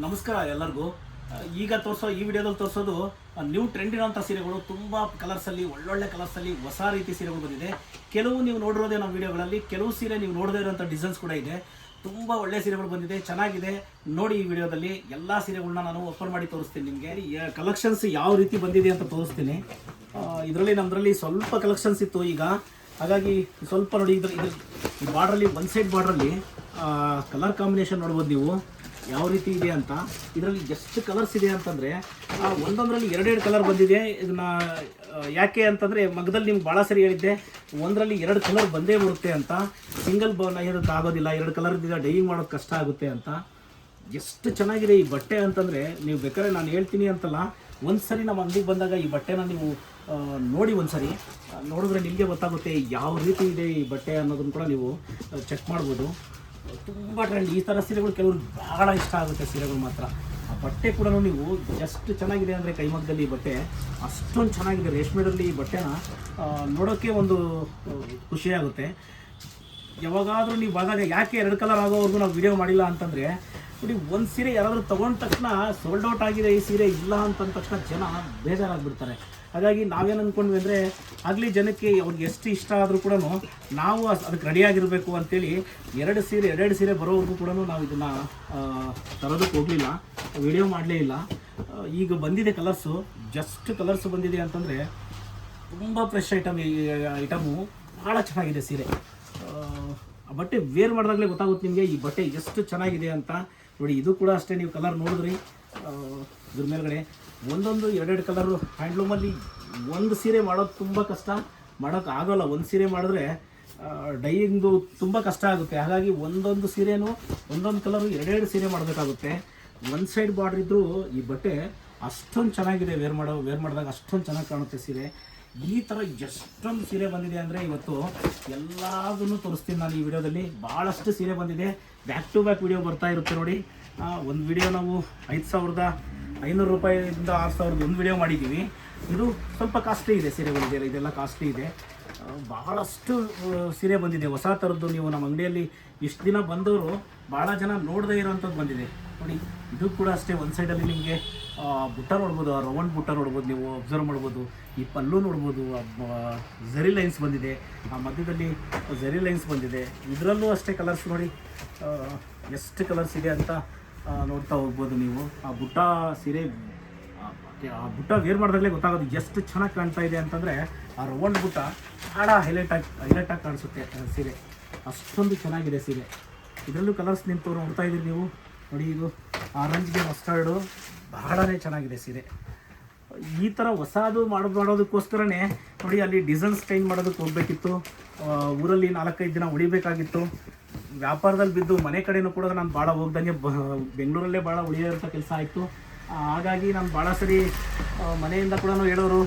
ನಮಸ್ಕಾರ ಎಲ್ಲರಿಗೂ. ಈಗ ತೋರಿಸೋ ಈ ವಿಡಿಯೋದಲ್ಲಿ ತೋರಿಸೋದು ನ್ಯೂ ಟ್ರೆಂಡ್ ಇರೋಂಥ ಸೀರೆಗಳು. ತುಂಬ ಕಲರ್ಸಲ್ಲಿ ಒಳ್ಳೊಳ್ಳೆ ಕಲರ್ಸಲ್ಲಿ ಹೊಸ ರೀತಿ ಸೀರೆಗಳು ಬಂದಿದೆ. ಕೆಲವು ನೀವು ನೋಡಿರೋದೇ ನಮ್ಮ ವಿಡಿಯೋಗಳಲ್ಲಿ, ಕೆಲವು ಸೀರೆ ನೀವು ನೋಡದೇ ಇರೋಂಥ ಡಿಸೈನ್ಸ್ ಕೂಡ ಇದೆ. ತುಂಬ ಒಳ್ಳೆ ಸೀರೆಗಳು ಬಂದಿದೆ, ಚೆನ್ನಾಗಿದೆ. ನೋಡಿ ಈ ವಿಡಿಯೋದಲ್ಲಿ ಎಲ್ಲ ಸೀರೆಗಳನ್ನ ನಾನು ಓಪನ್ ಮಾಡಿ ತೋರಿಸ್ತೀನಿ ನಿಮಗೆ. ಕಲೆಕ್ಷನ್ಸ್ ಯಾವ ರೀತಿ ಬಂದಿದೆ ಅಂತ ತೋರಿಸ್ತೀನಿ. ಇದರಲ್ಲಿ ನಮ್ಮದ್ರಲ್ಲಿ ಸ್ವಲ್ಪ ಕಲೆಕ್ಷನ್ಸ್ ಇತ್ತು ಈಗ, ಹಾಗಾಗಿ ಸ್ವಲ್ಪ ನೋಡಿ. ಈ ಬಾರ್ಡ್ರಲ್ಲಿ ಒನ್ ಸೈಡ್ ಬಾರ್ಡ್ರಲ್ಲಿ ಕಲರ್ ಕಾಂಬಿನೇಷನ್ ನೋಡ್ಬೋದು ನೀವು ಯಾವ ರೀತಿ ಇದೆ ಅಂತ. ಇದರಲ್ಲಿ ಎಷ್ಟು ಕಲರ್ಸ್ ಇದೆ ಅಂತಂದರೆ ಒಂದೊಂದರಲ್ಲಿ ಎರಡೆರಡು ಕಲರ್ ಬಂದಿದೆ. ಇದನ್ನ ಯಾಕೆ ಅಂತಂದರೆ ಮಗದಲ್ಲಿ ನಿಮ್ಗೆ ಭಾಳ ಸರಿ ಹೇಳಿದ್ದೆ, ಒಂದರಲ್ಲಿ ಎರಡು ಕಲರ್ ಬಂದೇ ಬರುತ್ತೆ ಅಂತ. ಸಿಂಗಲ್ ಇರೋದಕ್ಕೆ ಆಗೋದಿಲ್ಲ, ಎರಡು ಕಲರ್ ಇದ್ದರೆ ಡೈಯಿಂಗ್ ಮಾಡೋದು ಕಷ್ಟ ಆಗುತ್ತೆ ಅಂತ. ಎಷ್ಟು ಚೆನ್ನಾಗಿದೆ ಈ ಬಟ್ಟೆ ಅಂತಂದರೆ, ನೀವು ಬೇಕಾದ್ರೆ ನಾನು ಹೇಳ್ತೀನಿ ಅಂತಲ್ಲ, ಒಂದು ಸರಿ ನಮ್ಮ ಅಂಗಡಿಗೆ ಬಂದಾಗ ಈ ಬಟ್ಟೆನ ನೀವು ನೋಡಿ, ಒಂದು ಸರಿ ನೋಡಿದ್ರೆ ನಿಮಗೆ ಗೊತ್ತಾಗುತ್ತೆ ಯಾವ ರೀತಿ ಇದೆ ಈ ಬಟ್ಟೆ ಅನ್ನೋದನ್ನು ಕೂಡ ನೀವು ಚೆಕ್ ಮಾಡ್ಬೋದು. ತುಂಬ ಟ್ರೆಂಡ್ ಈ ಥರ ಸೀರೆಗಳು ಕೆಲವ್ರಿಗೆ ಭಾಳ ಇಷ್ಟ ಆಗುತ್ತೆ ಸೀರೆಗಳು ಮಾತ್ರ. ಆ ಬಟ್ಟೆ ಕೂಡ ನೀವು ಎಷ್ಟು ಚೆನ್ನಾಗಿದೆ ಅಂದರೆ ಕೈಮಗ್ಗದಲ್ಲಿ ಈ ಬಟ್ಟೆ ಅಷ್ಟೊಂದು ಚೆನ್ನಾಗಿದೆ. ರೇಷ್ಮೆದಲ್ಲಿ ಈ ಬಟ್ಟೆನ ನೋಡೋಕ್ಕೆ ಒಂದು ಖುಷಿಯಾಗುತ್ತೆ. ಯಾವಾಗಾದರೂ ನೀವು ಬಂದಾಗ ಯಾಕೆ ಎರಡು ಕಲರ್ ಆಗೋವರೆಗೂ ನಾವು ವಿಡಿಯೋ ಮಾಡಿಲ್ಲ ಅಂತಂದರೆ, ನೋಡಿ ಒಂದು ಸೀರೆ ಯಾರಾದರೂ ತೊಗೊಂಡ ತಕ್ಷಣ ಸೋಲ್ಡ್ ಔಟ್ ಆಗಿದೆ ಈ ಸೀರೆ ಇಲ್ಲ ಅಂತಂದ ತಕ್ಷಣ ಜನ ಬೇಜಾರಾಗಿಬಿಡ್ತಾರೆ. ಹಾಗಾಗಿ ನಾವೇನು ಅಂದ್ಕೊಂಡ್ವಿ ಅಂದರೆ, ಆಗಲಿ ಜನಕ್ಕೆ ಅವ್ರಿಗೆ ಎಷ್ಟು ಇಷ್ಟ ಆದರೂ ಕೂಡ ನಾವು ಅದಕ್ಕೆ ರೆಡಿಯಾಗಿರಬೇಕು ಅಂಥೇಳಿ ಎರಡು ಸೀರೆ ಬರೋವರೆಗೂ ಕೂಡ ನಾವು ಇದನ್ನು ತರೋದಕ್ಕೆ ಹೋಗಲಿಲ್ಲ, ವಿಡಿಯೋ ಮಾಡಲೇ ಇಲ್ಲ. ಈಗ ಬಂದಿದೆ ಕಲರ್ಸು, ಜಸ್ಟ್ ಕಲರ್ಸು ಬಂದಿದೆ ಅಂತಂದರೆ ತುಂಬ ಫ್ರೆಶ್ ಐಟಮು ಭಾಳ ಚೆನ್ನಾಗಿದೆ ಸೀರೆ. ಬಟ್ಟೆ ವೇರ್ ಮಾಡಿದಾಗಲೇ ಗೊತ್ತಾಗುತ್ತೆ ನಿಮಗೆ ಈ ಬಟ್ಟೆ ಎಷ್ಟು ಚೆನ್ನಾಗಿದೆ ಅಂತ. ನೋಡಿ ಇದು ಕೂಡ ಅಷ್ಟೇ, ನೀವು ಕಲರ್ ನೋಡಿದ್ರಿ ಇದ್ರ ಮೇಲ್ಗಡೆ ಒಂದೊಂದು ಎರಡೆರಡು ಕಲರು. ಹ್ಯಾಂಡ್ಲೂಮಲ್ಲಿ ಒಂದು ಸೀರೆ ಮಾಡೋದು ತುಂಬ ಕಷ್ಟ, ಮಾಡೋಕ್ಕೆ ಆಗೋಲ್ಲ. ಒಂದು ಸೀರೆ ಮಾಡಿದ್ರೆ ಡೈಯಿಂಗ್ದು ತುಂಬ ಕಷ್ಟ ಆಗುತ್ತೆ. ಹಾಗಾಗಿ ಒಂದೊಂದು ಸೀರೆನೂ ಒಂದೊಂದು ಕಲರು ಎರಡೆರಡು ಸೀರೆ ಮಾಡಬೇಕಾಗುತ್ತೆ. ಒಂದು ಸೈಡ್ ಬಾರ್ಡ್ರ್ ಇದ್ದರೂ ಈ ಬಟ್ಟೆ ಅಷ್ಟೊಂದು ಚೆನ್ನಾಗಿದೆ, ವೇರ್ ಮಾಡಿದಾಗ ಅಷ್ಟೊಂದು ಚೆನ್ನಾಗಿ ಕಾಣುತ್ತೆ ಸೀರೆ. ಈ ಥರ ಎಷ್ಟೊಂದು ಸೀರೆ ಬಂದಿದೆ ಅಂದರೆ ಇವತ್ತು ಎಲ್ಲದನ್ನು ತೋರಿಸ್ತೀನಿ ನಾನು ಈ ವಿಡಿಯೋದಲ್ಲಿ. ಭಾಳಷ್ಟು ಸೀರೆ ಬಂದಿದೆ, ಬ್ಯಾಕ್ ಟು ಬ್ಯಾಕ್ ವಿಡಿಯೋ ಬರ್ತಾ ಇರುತ್ತೆ ನೋಡಿ. ಒಂದು ವಿಡಿಯೋ ನಾವು 5,500 ರೂಪಾಯಿಂದ 6,000 ಒಂದು ವಿಡಿಯೋ ಮಾಡಿದ್ದೀವಿ. ಇದು ಸ್ವಲ್ಪ ಕಾಸ್ಟ್ಲಿ ಇದೆ ಸೀರೆಗಳಿದೆಯಲ್ಲ, ಇದೆಲ್ಲ ಕಾಸ್ಟ್ಲಿ ಇದೆ. ಬಹಳಷ್ಟು ಸೀರೆ ಬಂದಿದೆ ಹೊಸ ಥರದ್ದು. ನೀವು ನಮ್ಮ ಅಂಗಡಿಯಲ್ಲಿ ಇಷ್ಟು ದಿನ ಬಂದವರು ಭಾಳ ಜನ ನೋಡದೇ ಇರೋವಂಥದ್ದು ಬಂದಿದೆ ನೋಡಿ. ಇದು ಕೂಡ ಅಷ್ಟೇ, ಒಂದು ಸೈಡಲ್ಲಿ ನಿಮಗೆ ಬುಟ್ಟ ನೋಡ್ಬೋದು, ರೌಂಡ್ ಬುಟ್ಟ ನೋಡ್ಬೋದು, ನೀವು ಅಬ್ಸರ್ವ್ ಮಾಡ್ಬೋದು. ಈ ಪಲ್ಲು ನೋಡ್ಬೋದು, ಝರಿ ಲೈನ್ಸ್ ಬಂದಿದೆ, ಆ ಮಧ್ಯದಲ್ಲಿ ಝರಿ ಲೈನ್ಸ್ ಬಂದಿದೆ. ಇದರಲ್ಲೂ ಅಷ್ಟೇ ಕಲರ್ಸ್ ನೋಡಿ ಎಷ್ಟು ಕಲರ್ಸ್ ಇದೆ ಅಂತ ನೋಡ್ತಾ ಹೋಗ್ಬೋದು ನೀವು. ಆ ಬುಟ್ಟ ಸೀರೆ, ಆ ಬುಟ್ಟ ವೇರ್ ಮಾಡಿದಾಗಲೇ ಗೊತ್ತಾಗೋದು ಎಷ್ಟು ಚೆನ್ನಾಗಿ ಕಾಣ್ತಾ ಇದೆ ಅಂತಂದರೆ. ಆ ರೌಂಡ್ ಬುಟ್ಟ ಭಾಳ ಹೈಲೈಟಾಗಿ ಕಾಣಿಸುತ್ತೆ ಸೀರೆ, ಅಷ್ಟೊಂದು ಚೆನ್ನಾಗಿದೆ ಸೀರೆ. ಇದರಲ್ಲೂ ಕಲರ್ಸ್ ನಿಂತು ನೋಡ್ತಾ ಇದ್ದೀರಿ ನೀವು ನೋಡಿ. ಇದು ಆರೆಂಜ್ಗೆ ಮಸ್ಟರ್ಡು, ಬಹಳನೇ ಚೆನ್ನಾಗಿದೆ ಸೀರೆ. ಈ ಥರ ಹೊಸದು ಮಾಡೋದಕ್ಕೋಸ್ಕರನೇ ನೋಡಿ, ಅಲ್ಲಿ ಡಿಸೈನ್ಸ್ ಚೇಂಜ್ ಮಾಡೋದಕ್ಕೆ ಹೋಗಬೇಕಿತ್ತು, ಊರಲ್ಲಿ 4-5 ದಿನ ಉಳಿಬೇಕಾಗಿತ್ತು. ವ್ಯಾಪಾರದಲ್ಲಿ ಬಿದ್ದು ಮನೆ ಕಡೆಯೂ ಕೂಡ ನಾನು ಭಾಳ ಹೋಗ್ದಂಗೆ ಬೆಂಗಳೂರಲ್ಲೇ ಭಾಳ ಉಳಿಯೋಂಥ ಕೆಲಸ ಆಯಿತು. ಹಾಗಾಗಿ ನಾನು ಭಾಳ ಸರಿ ಮನೆಯಿಂದ ಕೂಡ ಹೇಳೋರು,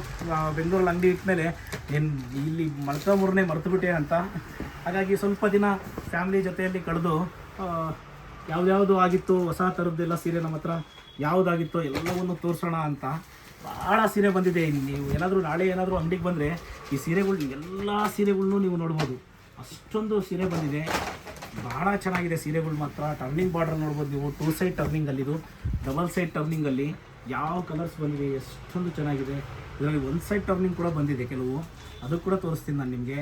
ಬೆಂಗಳೂರಲ್ಲಿ ಅಂಗಡಿ ಇಟ್ಮೇಲೆ ಇಲ್ಲಿ ಮಲ್ಕೊಂಬೂರನ್ನೇ ಮರ್ತುಬಿಟ್ಟೆ ಅಂತ. ಹಾಗಾಗಿ ಸ್ವಲ್ಪ ದಿನ ಫ್ಯಾಮಿಲಿ ಜೊತೆಯಲ್ಲಿ ಕಳೆದು ಯಾವ್ದು ಆಗಿತ್ತು ಹೊಸ ಥರದ್ದೆಲ್ಲ ಸೀರೆ ನಮ್ಮ ಹತ್ರ ಯಾವುದಾಗಿತ್ತೋ ಎಲ್ಲವನ್ನು ತೋರಿಸೋಣ ಅಂತ ಭಾಳ ಸೀರೆ ಬಂದಿದೆ. ನೀವು ನಾಳೆ ಏನಾದರೂ ಅಂಗಡಿಗೆ ಬಂದರೆ ಈ ಸೀರೆಗಳು ಎಲ್ಲ ಸೀರೆಗಳ್ನೂ ನೀವು ನೋಡ್ಬೋದು, ಅಷ್ಟೊಂದು ಸೀರೆ ಬಂದಿದೆ. ಭಾಳ ಚೆನ್ನಾಗಿದೆ ಸೀರೆಗಳು ಮಾತ್ರ. ಟರ್ನಿಂಗ್ ಬಾರ್ಡರ್ ನೋಡ್ಬೋದು ನೀವು, 2 ಸೈಡ್ ಟರ್ನಿಂಗಲ್ಲಿದು, ಡಬಲ್ ಸೈಡ್ ಟರ್ನಿಂಗಲ್ಲಿ ಯಾವ ಕಲರ್ಸ್ ಬಂದಿದೆ, ಎಷ್ಟೊಂದು ಚೆನ್ನಾಗಿದೆ. ಇದರಲ್ಲಿ 1 ಸೈಡ್ ಟರ್ನಿಂಗ್ ಕೂಡ ಬಂದಿದೆ ಕೆಲವು, ಅದು ಕೂಡ ತೋರಿಸ್ತೀನಿ ನಾನು ನಿಮಗೆ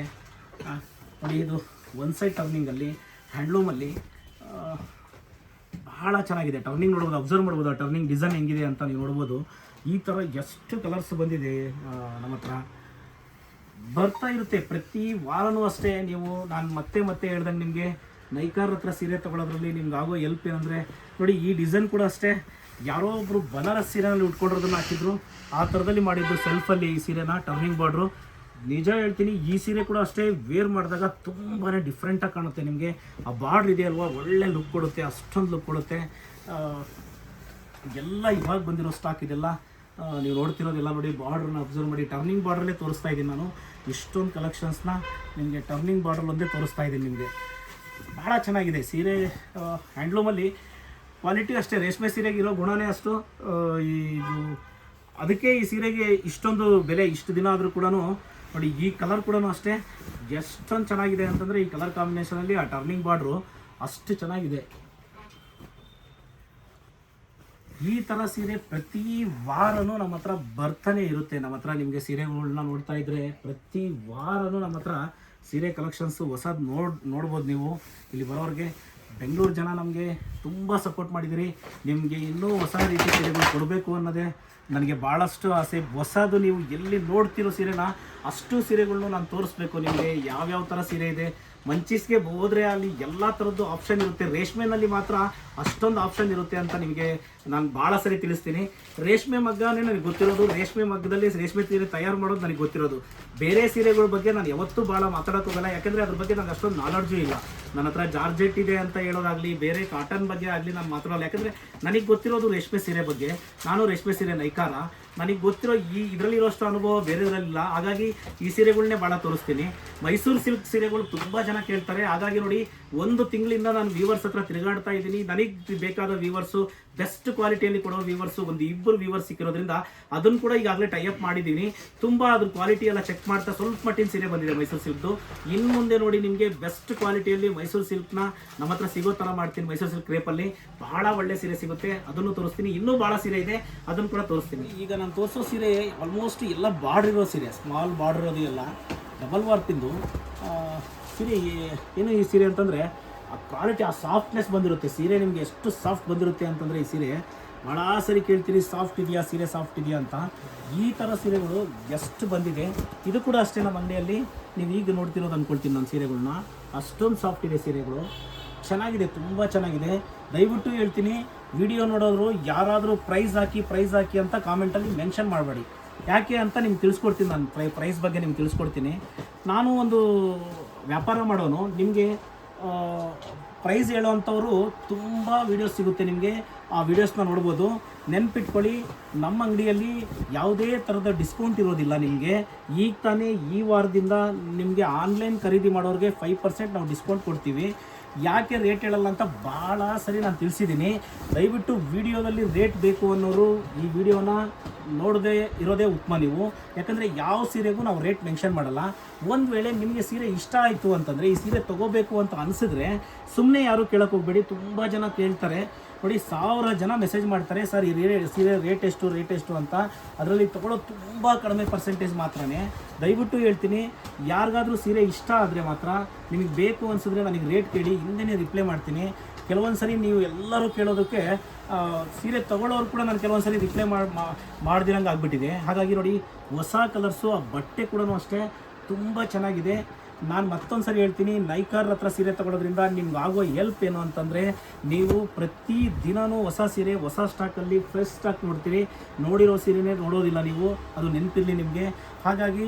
ನೋಡಿ. ಇದು 1 ಸೈಡ್ ಟರ್ನಿಂಗಲ್ಲಿ ಹ್ಯಾಂಡ್ಲೂಮಲ್ಲಿ ಭಾಳ ಚೆನ್ನಾಗಿದೆ. ಟರ್ನಿಂಗ್ ನೋಡ್ಬೋದು, ಅಬ್ಸರ್ವ್ ಮಾಡ್ಬೋದು ಆ ಟರ್ನಿಂಗ್ ಡಿಸೈನ್ ಹೆಂಗಿದೆ ಅಂತ ನೀವು ನೋಡ್ಬೋದು. ಈ ಥರ ಎಷ್ಟು ಕಲರ್ಸ್ ಬಂದಿದೆ ನಮ್ಮ ಹತ್ರ, ಬರ್ತಾ ಇರುತ್ತೆ ಪ್ರತಿ ವಾರನೂ ಅಷ್ಟೇ. ನಾನು ಮತ್ತೆ ಹೇಳ್ದಂಗೆ ನಿಮಗೆ ನೈಕಾರ್ ಹತ್ರ ಸೀರೆ ತೊಗೊಳೋದ್ರಲ್ಲಿ ನಿಮ್ಗೆ ಆಗೋ ಎಲ್ಪ್ ಏನಂದರೆ ನೋಡಿ, ಈ ಡಿಸೈನ್ ಕೂಡ ಅಷ್ಟೇ ಯಾರೋ ಒಬ್ಬರು ಬನಾರಸ್ ಸೀರೆನಲ್ಲಿ ಉಟ್ಕೊಂಡಿರೋದನ್ನು ಹಾಕಿದ್ರು, ಆ ಥರದಲ್ಲಿ ಮಾಡಿದ್ದು ಸೆಲ್ಫಲ್ಲಿ ಈ ಸೀರೆನ ಟರ್ನಿಂಗ್ ಬಾರ್ಡ್ರು. ನಿಜ ಹೇಳ್ತೀನಿ, ಈ ಸೀರೆ ಕೂಡ ಅಷ್ಟೇ ವೇರ್ ಮಾಡಿದಾಗ ತುಂಬಾ ಡಿಫ್ರೆಂಟಾಗಿ ಕಾಣುತ್ತೆ. ನಿಮಗೆ ಆ ಬಾರ್ಡ್ರ್ ಇದೆಯಲ್ವ, ಒಳ್ಳೆ ಲುಕ್ ಕೊಡುತ್ತೆ, ಅಷ್ಟೊಂದು ಲುಕ್ ಕೊಡುತ್ತೆ. ಎಲ್ಲ ಇವಾಗ ಬಂದಿರೋ ಸ್ಟಾಕ್ ಇದೆಲ್ಲ ನೀವು ನೋಡ್ತಿರೋದೆಲ್ಲ ನೋಡಿ. ಬಾರ್ಡ್ರನ್ನ ಅಬ್ಸರ್ವ್ ಮಾಡಿ, ಟರ್ನಿಂಗ್ ಬಾರ್ಡ್ರಲ್ಲೇ ತೋರಿಸ್ತಾ ಇದ್ದೀನಿ ನಾನು. ಇಷ್ಟೊಂದು ಕಲೆಕ್ಷನ್ಸ್ನ ನಿಮಗೆ ಟರ್ನಿಂಗ್ ಬಾರ್ಡ್ರಲ್ಲಿ ಒಂದೇ ತೋರಿಸ್ತಾ ಇದ್ದೀನಿ ನಿಮಗೆ. ಭಾಳ ಚೆನ್ನಾಗಿದೆ ಸೀರೆ. ಹ್ಯಾಂಡ್ಲೂಮಲ್ಲಿ ಕ್ವಾಲಿಟಿ ಅಷ್ಟೇ, ರೇಷ್ಮೆ ಸೀರೆಗೆ ಇರೋ ಗುಣನೇ ಅಷ್ಟು. ಅದಕ್ಕೆ ಈ ಸೀರೆಗೆ ಇಷ್ಟೊಂದು ಬೆಲೆ. ಇಷ್ಟು ದಿನ ಆದರೂ ಕೂಡ ನೋಡಿ, ಈ ಕಲರ್ ಕೂಡ ಅಷ್ಟೇ ಎಷ್ಟೊಂದು ಚೆನ್ನಾಗಿದೆ ಅಂತಂದರೆ, ಈ ಕಲರ್ ಕಾಂಬಿನೇಷನಲ್ಲಿ ಆ ಟರ್ನಿಂಗ್ ಬಾರ್ಡ್ರು ಅಷ್ಟು ಚೆನ್ನಾಗಿದೆ. ಈ ಥರ ಸೀರೆ ಪ್ರತಿ ವಾರನೂ ನಮ್ಮ ಹತ್ರ ಬರ್ತಾನೆ ಇರುತ್ತೆ. ನಮ್ಮ ಹತ್ರ ನಿಮಗೆ ಸೀರೆಗಳನ್ನ ನೋಡ್ತಾ ಇದ್ರೆ ಪ್ರತಿ ವಾರನೂ ನಮ್ಮ ಹತ್ರ ಸೀರೆ ಕಲೆಕ್ಷನ್ಸು ಹೊಸದು ನೋಡ್ಬೋದು ನೀವು. ಇಲ್ಲಿ ಬರೋರಿಗೆ ಬೆಂಗಳೂರು ಜನ ನಮಗೆ ತುಂಬ ಸಪೋರ್ಟ್ ಮಾಡಿದಿರಿ. ನಿಮಗೆ ಇನ್ನೂ ಹೊಸ ರೀತಿ ಸೀರೆಗಳು ಕೊಡಬೇಕು ಅನ್ನೋದೇ ನನಗೆ ಭಾಳಷ್ಟು ಆಸೆ. ಹೊಸದು ನೀವು ಎಲ್ಲಿ ನೋಡ್ತಿರೋ ಸೀರೆನ ಅಷ್ಟು ಸೀರೆಗಳನ್ನೂ ನಾನು ತೋರಿಸ್ಬೇಕು ನಿಮಗೆ. ಯಾವ್ಯಾವ ಥರ ಸೀರೆ ಇದೆ, ಮಂಚೀಸ್ಗೆ ಹೋದರೆ ಅಲ್ಲಿ ಎಲ್ಲ ಥರದ್ದು ಆಪ್ಷನ್ ಇರುತ್ತೆ. ರೇಷ್ಮೆನಲ್ಲಿ ಮಾತ್ರ ಅಷ್ಟೊಂದು ಆಪ್ಷನ್ ಇರುತ್ತೆ ಅಂತ ನಿಮಗೆ ನಾನು ಭಾಳ ಸರಿ ತಿಳಿಸ್ತೀನಿ. ರೇಷ್ಮೆ ಮಗ್ಗನೇ ನನಗೆ ಗೊತ್ತಿರೋದು, ರೇಷ್ಮೆ ಮಗ್ಗದಲ್ಲಿ ರೇಷ್ಮೆ ಸೀರೆ ತಯಾರು ಮಾಡೋದು ನನಗೆ ಗೊತ್ತಿರೋದು. ಬೇರೆ ಸೀರೆಗಳ ಬಗ್ಗೆ ನಾನು ಯಾವತ್ತೂ ಭಾಳ ಮಾತಾಡೋಕೆ ಹೋಗಲ್ಲ, ಯಾಕೆಂದರೆ ಅದ್ರ ಬಗ್ಗೆ ನನಗೆ ಅಷ್ಟೊಂದು ನಾಲೆಡ್ಜು ಇಲ್ಲ. ನನ್ನ ಹತ್ರ ಜಾರ್ಜೆಟ್ ಇದೆ ಅಂತ ಹೇಳೋದಾಗಲಿ, ಬೇರೆ ಕಾಟನ್ ಬಗ್ಗೆ ಆಗಲಿ ನಾನು ಮಾತಾಡೋಲ್ಲ. ಯಾಕೆಂದರೆ ನನಗೆ ಗೊತ್ತಿರೋದು ರೇಷ್ಮೆ ಸೀರೆ ಬಗ್ಗೆ. ನಾನು ರೇಷ್ಮೆ ಸೀರೆ ನೈಕಾರ, ನನಗೆ ಗೊತ್ತಿರೋ ಇದರಲ್ಲಿರೋಷ್ಟು ಅನುಭವ ಬೇರೆದರಲ್ಲಿಲ್ಲ. ಹಾಗಾಗಿ ಈ ಸೀರೆಗಳನ್ನೇ ಭಾಳ ತೋರಿಸ್ತೀನಿ. ಮೈಸೂರು ಸಿಲ್ಕ್ ಸೀರೆಗಳು ತುಂಬ ಜನ ಕೇಳ್ತಾರೆ. ಹಾಗಾಗಿ ನೋಡಿ, ಒಂದು ತಿಂಗಳಿಂದ ನಾನು ವೀವರ್ಸ್ ಹತ್ರ ತಿರುಗಾಡ್ತಾ ಇದ್ದೀನಿ. ನನಗೆ ಬೇಕಾದ ವೀವರ್ಸು, ಬೆಸ್ಟ್ ಕ್ವಾಲಿಟಿಯಲ್ಲಿ ಕೊಡೋ ವೀವರ್ಸು ಒಂದು 2 ವೀವರ್ಸ್ ಸಿಕ್ಕಿರೋದ್ರಿಂದ ಅದನ್ನು ಕೂಡ ಈಗಾಗಲೇ ಟೈಅಪ್ ಮಾಡಿದ್ದೀನಿ. ತುಂಬ ಅದ್ರ ಕ್ವಾಲಿಟಿ ಎಲ್ಲ ಚೆಕ್ ಮಾಡ್ತಾ ಸ್ವಲ್ಪ ಮಟ್ಟಿನ ಸೀರೆ ಬಂದಿದೆ ಮೈಸೂರು ಸಿಲ್ಕ್ದು. ಇನ್ನು ಮುಂದೆ ನೋಡಿ ನಿಮಗೆ ಬೆಸ್ಟ್ ಕ್ವಾಲಿಟಿಯಲ್ಲಿ ಮೈಸೂರು ಸಿಲ್ಕ್ನ ನಮ್ಮ ಹತ್ರ ಸಿಗೋ ಥರ ಮಾಡ್ತೀನಿ. ಮೈಸೂರು ಸಿಲ್ಕ್ ಕ್ರೇಪಲ್ಲಿ ಭಾಳ ಒಳ್ಳೆ ಸೀರೆ ಸಿಗುತ್ತೆ, ಅದನ್ನು ತೋರಿಸ್ತೀನಿ. ಇನ್ನೂ ಭಾಳ ಸೀರೆ ಇದೆ, ಅದನ್ನು ಕೂಡ ತೋರಿಸ್ತೀನಿ. ಈಗ ನಾನು ತೋರಿಸೋ ಸೀರೆ ಆಲ್ಮೋಸ್ಟ್ ಎಲ್ಲ ಬಾರ್ಡರ್ ಇರೋ ಸೀರೆ, ಸ್ಮಾಲ್ ಬಾರ್ಡರ್ ಇರೋದು ಎಲ್ಲ ಡಬಲ್ ವರ್ಕಿಂದು ಸೀರೆ. ಏನು ಈ ಸೀರೆ ಅಂತಂದರೆ ಆ ಕ್ವಾಲಿಟಿ, ಆ ಸಾಫ್ಟ್ನೆಸ್ ಬಂದಿರುತ್ತೆ ಸೀರೆ. ನಿಮಗೆ ಎಷ್ಟು ಸಾಫ್ಟ್ ಬಂದಿರುತ್ತೆ ಅಂತಂದರೆ ಈ ಸೀರೆ ಭಾಳ ಸರಿ ಕೇಳ್ತೀರಿ, ಸಾಫ್ಟ್ ಇದೆಯಾ ಸೀರೆ, ಸಾಫ್ಟ್ ಇದೆಯಾ ಅಂತ. ಈ ಥರ ಸೀರೆಗಳು ಎಷ್ಟು ಬಂದಿದೆ. ಇದು ಕೂಡ ಅಷ್ಟೇ, ನಮ್ಮ ಅಂಗಡಿಯಲ್ಲಿ ನೀವು ಈಗ ನೋಡ್ತಿರೋದು ಅಂದ್ಕೊಳ್ತೀನಿ ನಾನು ಸೀರೆಗಳನ್ನ. ಅಷ್ಟೊಂದು ಸಾಫ್ಟ್ ಇದೆ ಸೀರೆಗಳು, ಚೆನ್ನಾಗಿದೆ, ತುಂಬ ಚೆನ್ನಾಗಿದೆ. ದಯವಿಟ್ಟು ಹೇಳ್ತೀನಿ, ವಿಡಿಯೋ ನೋಡೋರು ಯಾರಾದರೂ ಪ್ರೈಸ್ ಹಾಕಿ ಅಂತ ಕಾಮೆಂಟಲ್ಲಿ ಮೆನ್ಷನ್ ಮಾಡಬೇಡಿ. ಯಾಕೆ ಅಂತ ನಿಮ್ಗೆ ತಿಳಿಸ್ಕೊಡ್ತೀನಿ. ನಾನು ಪ್ರೈಸ್ ಬಗ್ಗೆ ನಿಮ್ಗೆ ತಿಳಿಸ್ಕೊಡ್ತೀನಿ. ನಾನು ಒಂದು ವ್ಯಾಪಾರ ಮಾಡೋನು, ನಿಮಗೆ ಪ್ರೈಸ್ ಹೇಳೋವಂಥವ್ರು ತುಂಬ ವೀಡಿಯೋಸ್ ಸಿಗುತ್ತೆ ನಿಮಗೆ. ಆ ವೀಡಿಯೋಸ್ನ ನೋಡ್ಬೋದು. ನೆನ್ಪಿಟ್ಕೊಳ್ಳಿ, ನಮ್ಮ ಅಂಗಡಿಯಲ್ಲಿ ಯಾವುದೇ ಥರದ ಡಿಸ್ಕೌಂಟ್ ಇರೋದಿಲ್ಲ ನಿಮಗೆ. ಈಗ ತಾನೇ ಈ ವಾರದಿಂದ ನಿಮಗೆ ಆನ್ಲೈನ್ ಖರೀದಿ ಮಾಡೋರಿಗೆ 5% ನಾವು ಡಿಸ್ಕೌಂಟ್ ಕೊಡ್ತೀವಿ. ಯಾಕೆ ರೇಟ್ ಹೇಳಲ್ಲ ಅಂತ ಭಾಳ ಸರಿ ನಾನು ತಿಳಿಸಿದ್ದೀನಿ. ದಯವಿಟ್ಟು ವಿಡಿಯೋದಲ್ಲಿ ರೇಟ್ ಬೇಕು ಅನ್ನೋರು ಈ ವಿಡಿಯೋನ ನೋಡದೆ ಇರೋದೇ ಉತ್ತಮ ನೀವು. ಯಾಕಂದರೆ ಯಾವ ಸೀರೆಗೂ ನಾವು ರೇಟ್ ಮೆನ್ಷನ್ ಮಾಡಲ್ಲ. ಒಂದು ವೇಳೆ ನಿಮಗೆ ಸೀರೆ ಇಷ್ಟ ಆಯಿತು ಅಂತಂದರೆ, ಈ ಸೀರೆ ತೊಗೋಬೇಕು ಅಂತ ಅನಿಸಿದ್ರೆ ಸುಮ್ಮನೆ ಯಾರೂ ಕೇಳೋಕೆ ಹೋಗಬೇಡಿ. ತುಂಬ ಜನ ಕೇಳ್ತಾರೆ ನೋಡಿ, 1000 ಜನ ಮೆಸೇಜ್ ಮಾಡ್ತಾರೆ, ಸರ್ ಈ ಸೀರೆ ರೇಟ್ ಎಷ್ಟು ಅಂತ. ಅದರಲ್ಲಿ ತೊಗೊಳ್ಳೋದು ತುಂಬ ಕಡಿಮೆ ಪರ್ಸೆಂಟೇಜ್ ಮಾತ್ರನೇ. ದಯವಿಟ್ಟು ಹೇಳ್ತೀನಿ, ಯಾರಿಗಾದರೂ ಸೀರೆ ಇಷ್ಟ ಆದರೆ ಮಾತ್ರ, ನಿಮಗೆ ಬೇಕು ಅನಿಸಿದ್ರೆ ನನಗೆ ರೇಟ್ ಕೇಳಿ, ಹಿಂದೆನೇ ರಿಪ್ಲೈ ಮಾಡ್ತೀನಿ. ಕೆಲವೊಂದು ಸರಿ ನೀವು ಎಲ್ಲರೂ ಕೇಳೋದಕ್ಕೆ ಸೀರೆ ತೊಗೊಳ್ಳೋರು ಕೂಡ ನಾನು ಕೆಲವೊಂದು ಸರಿ ರಿಪ್ಲೈ ಮಾಡ್ದಿರಂಗೆ ಆಗಿಬಿಟ್ಟಿದೆ. ಹಾಗಾಗಿ ನೋಡಿ, ಹೊಸ ಕಲರ್ಸು, ಆ ಬಟ್ಟೆ ಕೂಡ ಅಷ್ಟೇ ತುಂಬ ಚೆನ್ನಾಗಿದೆ. ನಾನು ಮತ್ತೊಂದು ಸರಿ ಹೇಳ್ತೀನಿ, ನೈಕಾರ್ ಹತ್ರ ಸೀರೆ ತೊಗೊಳೋದ್ರಿಂದ ನಿಮ್ಗೆ ಆಗೋ ಹೆಲ್ಪ್ ಏನು ಅಂತಂದರೆ, ನೀವು ಪ್ರತಿ ದಿನವೂ ಹೊಸ ಸೀರೆ, ಹೊಸ ಸ್ಟಾಕಲ್ಲಿ ಫ್ರೆಶ್ ಸ್ಟಾಕ್ ನೋಡ್ತೀರಿ. ನೋಡಿರೋ ಸೀರೆನೇ ನೋಡೋದಿಲ್ಲ ನೀವು, ಅದು ನೆನಪಿರಲಿ ನಿಮಗೆ. ಹಾಗಾಗಿ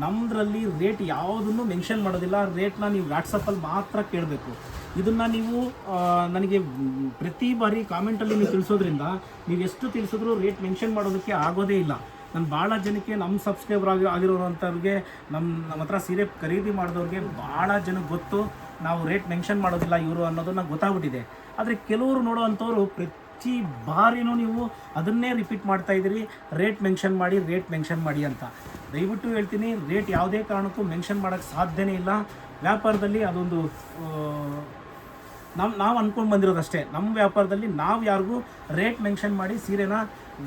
ನಮ್ಮದ್ರಲ್ಲಿ ರೇಟ್ ಯಾವುದನ್ನು ಮೆನ್ಷನ್ ಮಾಡೋದಿಲ್ಲ. ರೇಟ್ನ ನೀವು ವಾಟ್ಸಪ್ಪಲ್ಲಿ ಮಾತ್ರ ಕೇಳಬೇಕು. ಇದನ್ನು ನೀವು ನನಗೆ ಪ್ರತಿ ಬಾರಿ ಕಾಮೆಂಟಲ್ಲಿ ನೀವು ತಿಳಿಸೋದ್ರಿಂದ, ನೀವು ಎಷ್ಟು ತಿಳಿಸಿದ್ರೂ ರೇಟ್ ಮೆನ್ಷನ್ ಮಾಡೋದಕ್ಕೆ ಆಗೋದೇ ಇಲ್ಲ. ನಾನು ಭಾಳ ಜನಕ್ಕೆ, ನಮ್ಮ ಸಬ್ಸ್ಕ್ರೈಬರ್ ಆಗಿರೋವಂಥವ್ರಿಗೆ, ನಮ್ಮ ಹತ್ರ ಸೀರೆ ಖರೀದಿ ಮಾಡಿದವ್ರಿಗೆ ಭಾಳ ಜನಕ್ಕೆ ಗೊತ್ತು ನಾವು ರೇಟ್ ಮೆನ್ಷನ್ ಮಾಡೋದಿಲ್ಲ ಇವರು ಅನ್ನೋದನ್ನು ಗೊತ್ತಾಗ್ಬಿಟ್ಟಿದೆ. ಆದರೆ ಕೆಲವರು ನೋಡೋವಂಥವ್ರು ಪ್ರತಿ ಬಾರಿನೂ ನೀವು ಅದನ್ನೇ ರಿಪೀಟ್ ಮಾಡ್ತಾಯಿದ್ದೀರಿ, ರೇಟ್ ಮೆನ್ಷನ್ ಮಾಡಿ ಅಂತ. ದಯವಿಟ್ಟು ಹೇಳ್ತೀನಿ, ರೇಟ್ ಯಾವುದೇ ಕಾರಣಕ್ಕೂ ಮೆನ್ಷನ್ ಮಾಡೋಕ್ಕೆ ಸಾಧ್ಯನೇ ಇಲ್ಲ. ವ್ಯಾಪಾರದಲ್ಲಿ ಅದೊಂದು ನಾವು ಅಂದ್ಕೊಂಡು ಬಂದಿರೋದಷ್ಟೇ. ನಮ್ಮ ವ್ಯಾಪಾರದಲ್ಲಿ ನಾವು ಯಾರಿಗೂ ರೇಟ್ ಮೆನ್ಷನ್ ಮಾಡಿ ಸೀರೆನ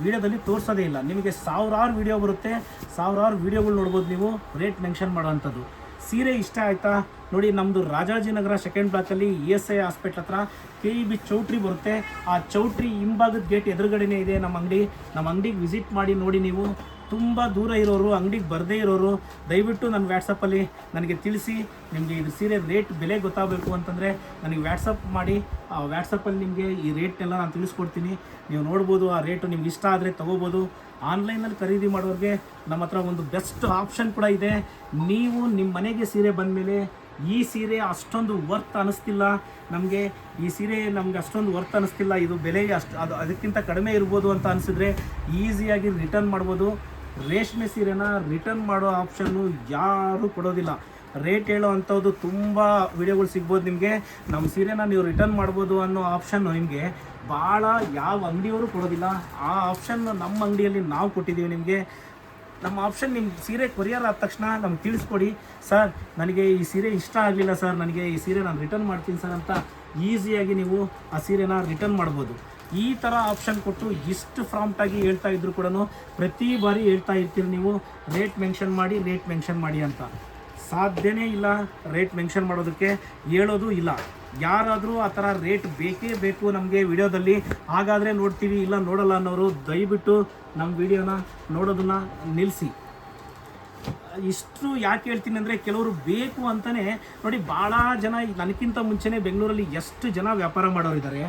ವಿಡಿಯೋದಲ್ಲಿ ತೋರಿಸೋದೇ ಇಲ್ಲ. ನಿಮಗೆ 1000 ವಿಡಿಯೋ ಬರುತ್ತೆ, 1000 ವಿಡಿಯೋಗಳು ನೋಡ್ಬೋದು ನೀವು ರೇಟ್ ಮೆನ್ಷನ್ ಮಾಡೋವಂಥದ್ದು. ಸೀರೆ ಇಷ್ಟ ಆಯಿತಾ ನೋಡಿ, ನಮ್ಮದು ರಾಜಾಜಿನಗರ 2nd ಬ್ಲಾಕಲ್ಲಿ ESI ಹಾಸ್ಪಿಟ್ಲ್ ಹತ್ರ KEB ಚೌಟ್ರಿ ಬರುತ್ತೆ. ಆ ಚೌಟ್ರಿ ಹಿಂಭಾಗದ ಗೇಟ್ ಎದುರುಗಡೆನೇ ಇದೆ ನಮ್ಮ ಅಂಗಡಿ. ನಮ್ಮ ಅಂಗಡಿಗೆ ವಿಸಿಟ್ ಮಾಡಿ ನೋಡಿ. ನೀವು ತುಂಬ ದೂರ ಇರೋರು, ಅಂಗಡಿಗೆ ಬರದೇ ಇರೋರು, ದಯವಿಟ್ಟು ನನ್ನ ವ್ಯಾಟ್ಸಪ್ಪಲ್ಲಿ ನನಗೆ ತಿಳಿಸಿ. ನಿಮಗೆ ಇದು ಸೀರೆ ರೇಟ್ ಬೆಲೆ ಗೊತ್ತಾಗಬೇಕು ಅಂತಂದರೆ ನನಗೆ ವ್ಯಾಟ್ಸಪ್ ಮಾಡಿ. ಆ ವ್ಯಾಟ್ಸಪ್ಪಲ್ಲಿ ನಿಮಗೆ ಈ ರೇಟ್ನೆಲ್ಲ ನಾನು ತಿಳಿಸ್ಕೊಡ್ತೀನಿ. ನೀವು ನೋಡ್ಬೋದು, ಆ ರೇಟು ನಿಮ್ಗೆ ಇಷ್ಟ ಆದರೆ ತೊಗೋಬೋದು. ಆನ್ಲೈನಲ್ಲಿ ಖರೀದಿ ಮಾಡೋರಿಗೆ ನಮ್ಮ ಹತ್ರ ಒಂದು ಬೆಸ್ಟ್ ಆಪ್ಷನ್ ಕೂಡ ಇದೆ. ನೀವು ನಿಮ್ಮ ಮನೆಗೆ ಸೀರೆ ಬಂದಮೇಲೆ ಈ ಸೀರೆ ಅಷ್ಟೊಂದು ವರ್ತ್ ಅನ್ನಿಸ್ತಿಲ್ಲ ನಮಗೆ, ಈ ಸೀರೆ ನಮಗೆ ಅಷ್ಟೊಂದು ವರ್ತ್ ಅನ್ನಿಸ್ತಿಲ್ಲ, ಇದು ಬೆಲೆಗೆ ಅದಕ್ಕಿಂತ ಕಡಿಮೆ ಇರ್ಬೋದು ಅಂತ ಅನಿಸಿದ್ರೆ ಈಸಿಯಾಗಿ ರಿಟರ್ನ್ ಮಾಡ್ಬೋದು. ರೇಷ್ಮೆ ಸೀರೆನ ರಿಟರ್ನ್ ಮಾಡೋ ಆಪ್ಷನ್ನು ಯಾರೂ ಕೊಡೋದಿಲ್ಲ. ರೇಟ್ ಹೇಳೋ ಅಂಥದ್ದು ತುಂಬ ವಿಡಿಯೋಗಳು ಸಿಗ್ಬೋದು ನಿಮಗೆ. ನಮ್ಮ ಸೀರೆನ ನೀವು ರಿಟರ್ನ್ ಮಾಡ್ಬೋದು ಅನ್ನೋ ಆಪ್ಷನ್ನು ನಿಮಗೆ ಭಾಳ ಯಾವ ಅಂಗಡಿಯವರು ಕೊಡೋದಿಲ್ಲ. ಆ ಆಪ್ಷನ್ ನಮ್ಮ ಅಂಗಡಿಯಲ್ಲಿ ನಾವು ಕೊಟ್ಟಿದ್ದೀವಿ ನಿಮಗೆ. ನಮ್ಮ ಆಪ್ಷನ್, ನಿಮ್ಮ ಸೀರೆ ಕೊರಿಯರ್ ಆದ ತಕ್ಷಣ ನಮ್ಗೆ ತಿಳಿಸ್ಕೊಡಿ, ಸರ್ ನನಗೆ ಈ ಸೀರೆ ಇಷ್ಟ ಆಗಲಿಲ್ಲ ಸರ್, ನನಗೆ ಈ ಸೀರೆ ನಾನು ರಿಟರ್ನ್ ಮಾಡ್ತೀನಿ ಸರ್ ಅಂತ ಈಸಿಯಾಗಿ ನೀವು ಆ ಸೀರೆನ ರಿಟರ್ನ್ ಮಾಡ್ಬೋದು. ಈ ಥರ ಆಪ್ಷನ್ ಕೊಟ್ಟು ಇಷ್ಟು ಪ್ರಾಂಪ್ಟಾಗಿ ಹೇಳ್ತಾ ಇದ್ರು ಕೂಡ ಪ್ರತಿ ಬಾರಿ ಹೇಳ್ತಾ ಇರ್ತೀರಿ ನೀವು ರೇಟ್ ಮೆನ್ಷನ್ ಮಾಡಿ ಅಂತ. ಸಾಧ್ಯನೇ ಇಲ್ಲ ರೇಟ್ ಮೆನ್ಷನ್ ಮಾಡೋದಕ್ಕೆ, ಹೇಳೋದು ಇಲ್ಲ. ಯಾರಾದರೂ ಆ ಥರ ರೇಟ್ ಬೇಕೇ ಬೇಕು ನಮಗೆ ವಿಡಿಯೋದಲ್ಲಿ, ಹಾಗಾದರೆ ನೋಡ್ತೀವಿ, ಇಲ್ಲ ನೋಡಲ್ಲ ಅನ್ನೋರು ದಯವಿಟ್ಟು ನಮ್ಮ ವಿಡಿಯೋನ ನೋಡೋದನ್ನು ನಿಲ್ಲಿಸಿ. ಇಷ್ಟು ಯಾಕೆ ಹೇಳ್ತೀನಿ ಅಂದರೆ, ಕೆಲವರು ಬೇಕು ಅಂತಲೇ ನೋಡಿ, ಭಾಳ ಜನ ನನಗಿಂತ ಮುಂಚೆನೇ ಬೆಂಗಳೂರಲ್ಲಿ ಎಷ್ಟು ಜನ ವ್ಯಾಪಾರ ಮಾಡೋರಿದ್ದಾರೆ.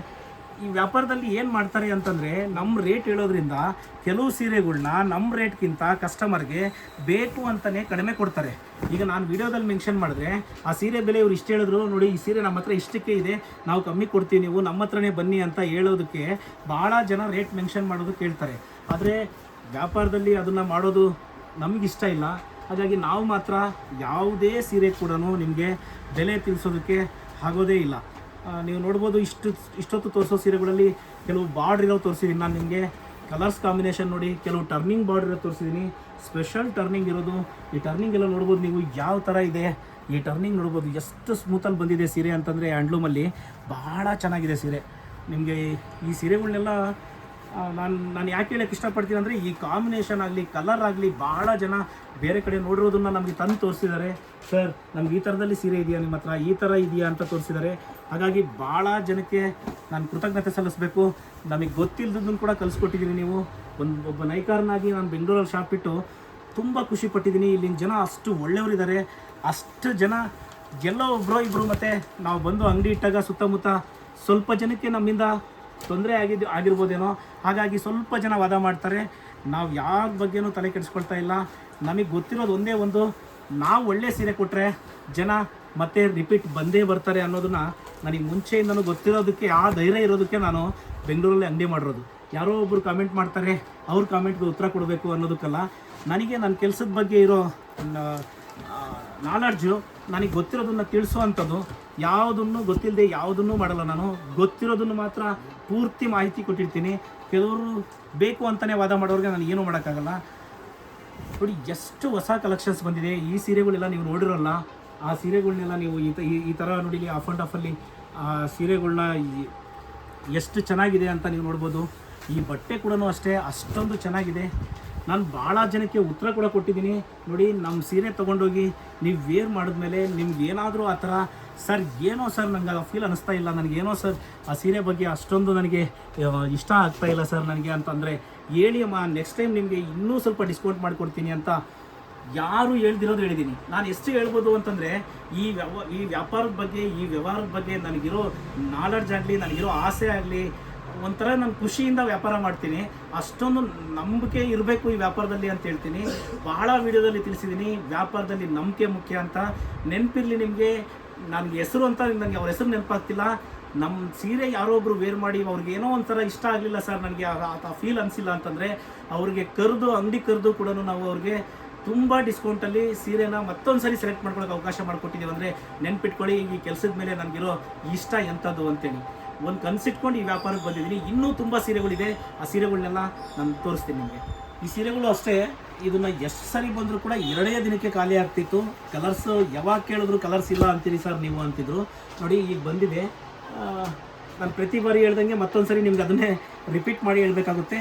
ಈ ವ್ಯಾಪಾರದಲ್ಲಿ ಏನು ಮಾಡ್ತಾರೆ ಅಂತಂದರೆ, ನಮ್ಮ ರೇಟ್ ಹೇಳೋದ್ರಿಂದ ಕೆಲವು ಸೀರೆಗಳ್ನ ನಮ್ಮ ರೇಟ್ಗಿಂತ ಕಸ್ಟಮರ್ಗೆ ಬೇಕು ಅಂತಲೇ ಕಡಿಮೆ ಕೊಡ್ತಾರೆ. ಈಗ ನಾನು ವಿಡಿಯೋದಲ್ಲಿ ಮೆನ್ಷನ್ ಮಾಡಿದ್ರೆ ಆ ಸೀರೆ ಬೆಲೆ ಇವ್ರು ಇಷ್ಟು ಹೇಳಿದ್ರು, ನೋಡಿ ಈ ಸೀರೆ ನಮ್ಮ ಹತ್ರ ಇಷ್ಟಕ್ಕೆ ಇದೆ, ನಾವು ಕಮ್ಮಿ ಕೊಡ್ತೀವಿ, ನೀವು ನಮ್ಮ ಹತ್ರನೇ ಬನ್ನಿ ಅಂತ ಹೇಳೋದಕ್ಕೆ ಭಾಳ ಜನ ರೇಟ್ ಮೆನ್ಷನ್ ಮಾಡೋದಕ್ಕೆ ಹೇಳ್ತಾರೆ. ಆದರೆ ವ್ಯಾಪಾರದಲ್ಲಿ ಅದನ್ನು ಮಾಡೋದು ನಮಗಿಷ್ಟ ಇಲ್ಲ. ಹಾಗಾಗಿ ನಾವು ಮಾತ್ರ ಯಾವುದೇ ಸೀರೆ ಕೂಡ ನಿಮಗೆ ಬೆಲೆ ತಿಳಿಸೋದಕ್ಕೆ ಆಗೋದೇ ಇಲ್ಲ. ನೀವು ನೋಡ್ಬೋದು, ಇಷ್ಟೊತ್ತು ತೋರಿಸೋ ಸೀರೆಗಳಲ್ಲಿ ಕೆಲವು ಬಾರ್ಡ್ರ್ ಇರೋ ತೋರಿಸಿದ್ದೀನಿ ನಾನು ನಿಮಗೆ. ಕಲರ್ಸ್ ಕಾಂಬಿನೇಷನ್ ನೋಡಿ, ಕೆಲವು ಟರ್ನಿಂಗ್ ಬಾರ್ಡ್ರ್ ಇರೋ ತೋರಿಸಿದ್ದೀನಿ, ಸ್ಪೆಷಲ್ ಟರ್ನಿಂಗ್ ಇರೋದು. ಈ ಟರ್ನಿಂಗ್ ಎಲ್ಲ ನೋಡ್ಬೋದು ನೀವು ಯಾವ ಥರ ಇದೆ. ಈ ಟರ್ನಿಂಗ್ ನೋಡ್ಬೋದು ಎಷ್ಟು ಸ್ಮೂತಲ್ಲಿ ಬಂದಿದೆ ಸೀರೆ ಅಂತಂದರೆ, ಹ್ಯಾಂಡ್ಲೂಮಲ್ಲಿ ಭಾಳ ಚೆನ್ನಾಗಿದೆ ಸೀರೆ. ನಿಮಗೆ ಈ ಸೀರೆಗಳನ್ನೆಲ್ಲ ನಾನು ಯಾಕೆ ಹೇಳೋಕ್ಕೆ ಇಷ್ಟಪಡ್ತೀನಿ ಅಂದರೆ, ಈ ಕಾಂಬಿನೇಷನ್ ಆಗಲಿ ಕಲರ್ ಆಗಲಿ ಭಾಳ ಜನ ಬೇರೆ ಕಡೆ ನೋಡಿರೋದನ್ನು ನಮಗೆ ತಂದು ತೋರಿಸಿದ್ದಾರೆ. ಸರ್ ನಮ್ಗೆ ಈ ಥರದಲ್ಲಿ ಸೀರೆ ಇದೆಯಾ ನಿಮ್ಮ ಹತ್ರ, ಈ ಥರ ಇದೆಯಾ ಅಂತ ತೋರಿಸಿದ್ದಾರೆ. ಹಾಗಾಗಿ ಭಾಳ ಜನಕ್ಕೆ ನಾನು ಕೃತಜ್ಞತೆ ಸಲ್ಲಿಸಬೇಕು. ನಮಗೆ ಗೊತ್ತಿಲ್ಲದನ್ನು ಕೂಡ ಕಲಿಸ್ಕೊಟ್ಟಿದ್ದೀನಿ ನೀವು. ಒಬ್ಬ ನೈಕಾರನಾಗಿ ನಾನು ಬೆಂಗಳೂರಲ್ಲಿ ಶಾಪ್ ಇಟ್ಟು ತುಂಬ ಖುಷಿ ಪಟ್ಟಿದ್ದೀನಿ. ಇಲ್ಲಿನ ಜನ ಅಷ್ಟು ಒಳ್ಳೆಯವರಿದ್ದಾರೆ. ಅಷ್ಟು ಜನ ಎಲ್ಲೋ ಒಬ್ಬರೋ ಇಬ್ಬರು, ಮತ್ತು ನಾವು ಬಂದು ಅಂಗಡಿ ಇಟ್ಟಾಗ ಸುತ್ತಮುತ್ತ ಸ್ವಲ್ಪ ಜನಕ್ಕೆ ನಮ್ಮಿಂದ ತೊಂದರೆ ಆಗಿರ್ಬೋದೇನೋ. ಹಾಗಾಗಿ ಸ್ವಲ್ಪ ಜನ ವಾದ ಮಾಡ್ತಾರೆ. ನಾವು ಯಾರ ಬಗ್ಗೆನೂ ತಲೆ ಕೆಡಿಸ್ಕೊಳ್ತಾ ಇಲ್ಲ. ನಮಗೆ ಗೊತ್ತಿರೋದು ಒಂದೇ ಒಂದು, ನಾವು ಒಳ್ಳೆ ಸೀರೆ ಕೊಟ್ಟರೆ ಜನ ಮತ್ತೆ ರಿಪೀಟ್ ಬಂದೇ ಬರ್ತಾರೆ ಅನ್ನೋದನ್ನು ನನಗೆ ಮುಂಚೆಯಿಂದನೂ ಗೊತ್ತಿರೋದಕ್ಕೆ, ಆ ಧೈರ್ಯ ಇರೋದಕ್ಕೆ ನಾನು ಬೆಂಗಳೂರಲ್ಲಿ ಅಂಗಡಿ ಮಾಡಿರೋದು. ಯಾರೋ ಒಬ್ಬರು ಕಾಮೆಂಟ್ ಮಾಡ್ತಾರೆ, ಅವ್ರ ಕಾಮೆಂಟ್ಗೆ ಉತ್ತರ ಕೊಡಬೇಕು ಅನ್ನೋದಕ್ಕಲ್ಲ. ನನಗೆ ನನ್ನ ಕೆಲಸದ ಬಗ್ಗೆ ಇರೋ ನಾಲೆಡ್ಜು, ನನಗೆ ಗೊತ್ತಿರೋದನ್ನು ತಿಳಿಸೋ ಅಂಥದ್ದು. ಯಾವುದನ್ನು ಗೊತ್ತಿಲ್ಲದೆ ಯಾವುದನ್ನು ಮಾಡಲ್ಲ ನಾನು. ಗೊತ್ತಿರೋದನ್ನು ಮಾತ್ರ ಪೂರ್ತಿ ಮಾಹಿತಿ ಕೊಟ್ಟಿರ್ತೀನಿ. ಕೆಲವರು ಬೇಕು ಅಂತಲೇ ವಾದ ಮಾಡೋರಿಗೆ ನಾನು ಏನೂ ಮಾಡೋಕ್ಕಾಗಲ್ಲ. ನೋಡಿ ಎಷ್ಟು ಹೊಸ ಕಲೆಕ್ಷನ್ಸ್ ಬಂದಿದೆ. ಈ ಸೀರೆಗಳೆಲ್ಲ ನೀವು ನೋಡಿರೋಲ್ಲ. ಆ ಸೀರೆಗಳನ್ನೆಲ್ಲ ನೀವು ಈ ಥರ ನೋಡಿ, ಆಫ್ ಆ್ಯಂಡ್ ಆಫಲ್ಲಿ ಆ ಸೀರೆಗಳನ್ನ ಎಷ್ಟು ಚೆನ್ನಾಗಿದೆ ಅಂತ ನೀವು ನೋಡ್ಬೋದು. ಈ ಬಟ್ಟೆ ಕೂಡ ಅಷ್ಟೇ ಅಷ್ಟೊಂದು ಚೆನ್ನಾಗಿದೆ. ನಾನು ಭಾಳ ಜನಕ್ಕೆ ಉತ್ತರ ಕೂಡ ಕೊಟ್ಟಿದ್ದೀನಿ. ನೋಡಿ, ನಮ್ಮ ಸೀರೆ ತೊಗೊಂಡೋಗಿ ನೀವು ವೇರ್ ಮಾಡಿದ್ಮೇಲೆ ನಿಮ್ಗೆ ಏನಾದರೂ ಆ ಥರ, ಸರ್ ಏನೋ ಸರ್ ನನಗೆ ಆ ಫೀಲ್ ಅನ್ನಿಸ್ತಾ ಇಲ್ಲ, ನನಗೇನೋ ಸರ್ ಆ ಸೀರೆ ಬಗ್ಗೆ ಅಷ್ಟೊಂದು ನನಗೆ ಇಷ್ಟ ಆಗ್ತಾ ಇಲ್ಲ ಸರ್ ನನಗೆ ಅಂತಂದರೆ, ಹೇಳಿ ಅಮ್ಮ, ನೆಕ್ಸ್ಟ್ ಟೈಮ್ ನಿಮಗೆ ಇನ್ನೂ ಸ್ವಲ್ಪ ಡಿಸ್ಕೌಂಟ್ ಮಾಡಿಕೊಡ್ತೀನಿ ಅಂತ ಯಾರು ಹೇಳ್ದಿರೋದು ಹೇಳಿದ್ದೀನಿ. ನಾನು ಎಷ್ಟು ಹೇಳ್ಬೋದು ಅಂತಂದರೆ, ಈ ವ್ಯಾಪಾರದ ಬಗ್ಗೆ, ಈ ವ್ಯವಹಾರದ ಬಗ್ಗೆ ನನಗಿರೋ ನಾಲೆಡ್ಜ್ ಆಗಲಿ, ನನಗಿರೋ ಆಸೆ ಆಗಲಿ, ಒಂಥರ ನಾನು ಖುಷಿಯಿಂದ ವ್ಯಾಪಾರ ಮಾಡ್ತೀನಿ. ಅಷ್ಟೊಂದು ನಂಬಿಕೆ ಇರಬೇಕು ಈ ವ್ಯಾಪಾರದಲ್ಲಿ ಅಂತ ಹೇಳ್ತೀನಿ. ಭಾಳ ವಿಡಿಯೋದಲ್ಲಿ ತಿಳಿಸಿದ್ದೀನಿ, ವ್ಯಾಪಾರದಲ್ಲಿ ನಂಬಿಕೆ ಮುಖ್ಯ ಅಂತ. ನೆನಪಿರಲಿ ನಿಮಗೆ, ನನಗೆ ಹೆಸರು ಅಂತ ನನಗೆ ಅವ್ರ ಹೆಸರು ನೆನಪಾಗ್ತಿಲ್ಲ. ನಮ್ಮ ಸೀರೆ ಯಾರೋ ಒಬ್ಬರು ವೇರ್ ಮಾಡಿ ಅವ್ರಿಗೆ ಏನೋ ಒಂಥರ ಇಷ್ಟ ಆಗಲಿಲ್ಲ ಸರ್, ನನಗೆ ಆ ಫೀಲ್ ಅನಿಸಿಲ್ಲ ಅಂತಂದರೆ, ಅವ್ರಿಗೆ ಅಂಗಡಿ ಕರೆದು ಕೂಡ ನಾವು ಅವ್ರಿಗೆ ತುಂಬ ಡಿಸ್ಕೌಂಟಲ್ಲಿ ಸೀರೆನ ಮತ್ತೊಂದು ಸರಿ ಸೆಲೆಕ್ಟ್ ಮಾಡ್ಕೊಳ್ಳೋಕೆ ಅವಕಾಶ ಮಾಡಿಕೊಟ್ಟಿದ್ದೀವಿ. ಅಂದರೆ ನೆನ್ಪಿಟ್ಕೊಳ್ಳಿ, ಈ ಕೆಲಸದ ಮೇಲೆ ನನಗಿರೋ ಇಷ್ಟ ಎಂಥದ್ದು ಅಂತೇಳಿ ಒಂದು ಕನಸಿಟ್ಕೊಂಡು ಈ ವ್ಯಾಪಾರಕ್ಕೆ ಬಂದಿದ್ದೀನಿ. ಇನ್ನೂ ತುಂಬ ಸೀರೆಗಳಿದೆ, ಆ ಸೀರೆಗಳನ್ನೆಲ್ಲ ನಾನು ತೋರಿಸ್ತೀನಿ ನಿಮಗೆ. ಈ ಸೀರೆಗಳು ಅಷ್ಟೇ, ಇದನ್ನು ಎಷ್ಟು ಸರಿ ಬಂದರೂ ಕೂಡ 2 ದಿನಕ್ಕೆ ಖಾಲಿ ಆಗ್ತಿತ್ತು. ಕಲರ್ಸು ಯಾವಾಗ ಕೇಳಿದ್ರು ಕಲರ್ಸ್ ಇಲ್ಲ ಅಂತೀರಿ ಸರ್ ನೀವು ಅಂತಿದ್ರು. ನೋಡಿ, ಈಗ ಬಂದಿದೆ. ನಾನು ಪ್ರತಿ ಬಾರಿ ಹೇಳ್ದಂಗೆ ಮತ್ತೊಂದು ಸರಿ ನಿಮ್ಗೆ ಅದನ್ನೇ ರಿಪೀಟ್ ಮಾಡಿ ಹೇಳಬೇಕಾಗುತ್ತೆ.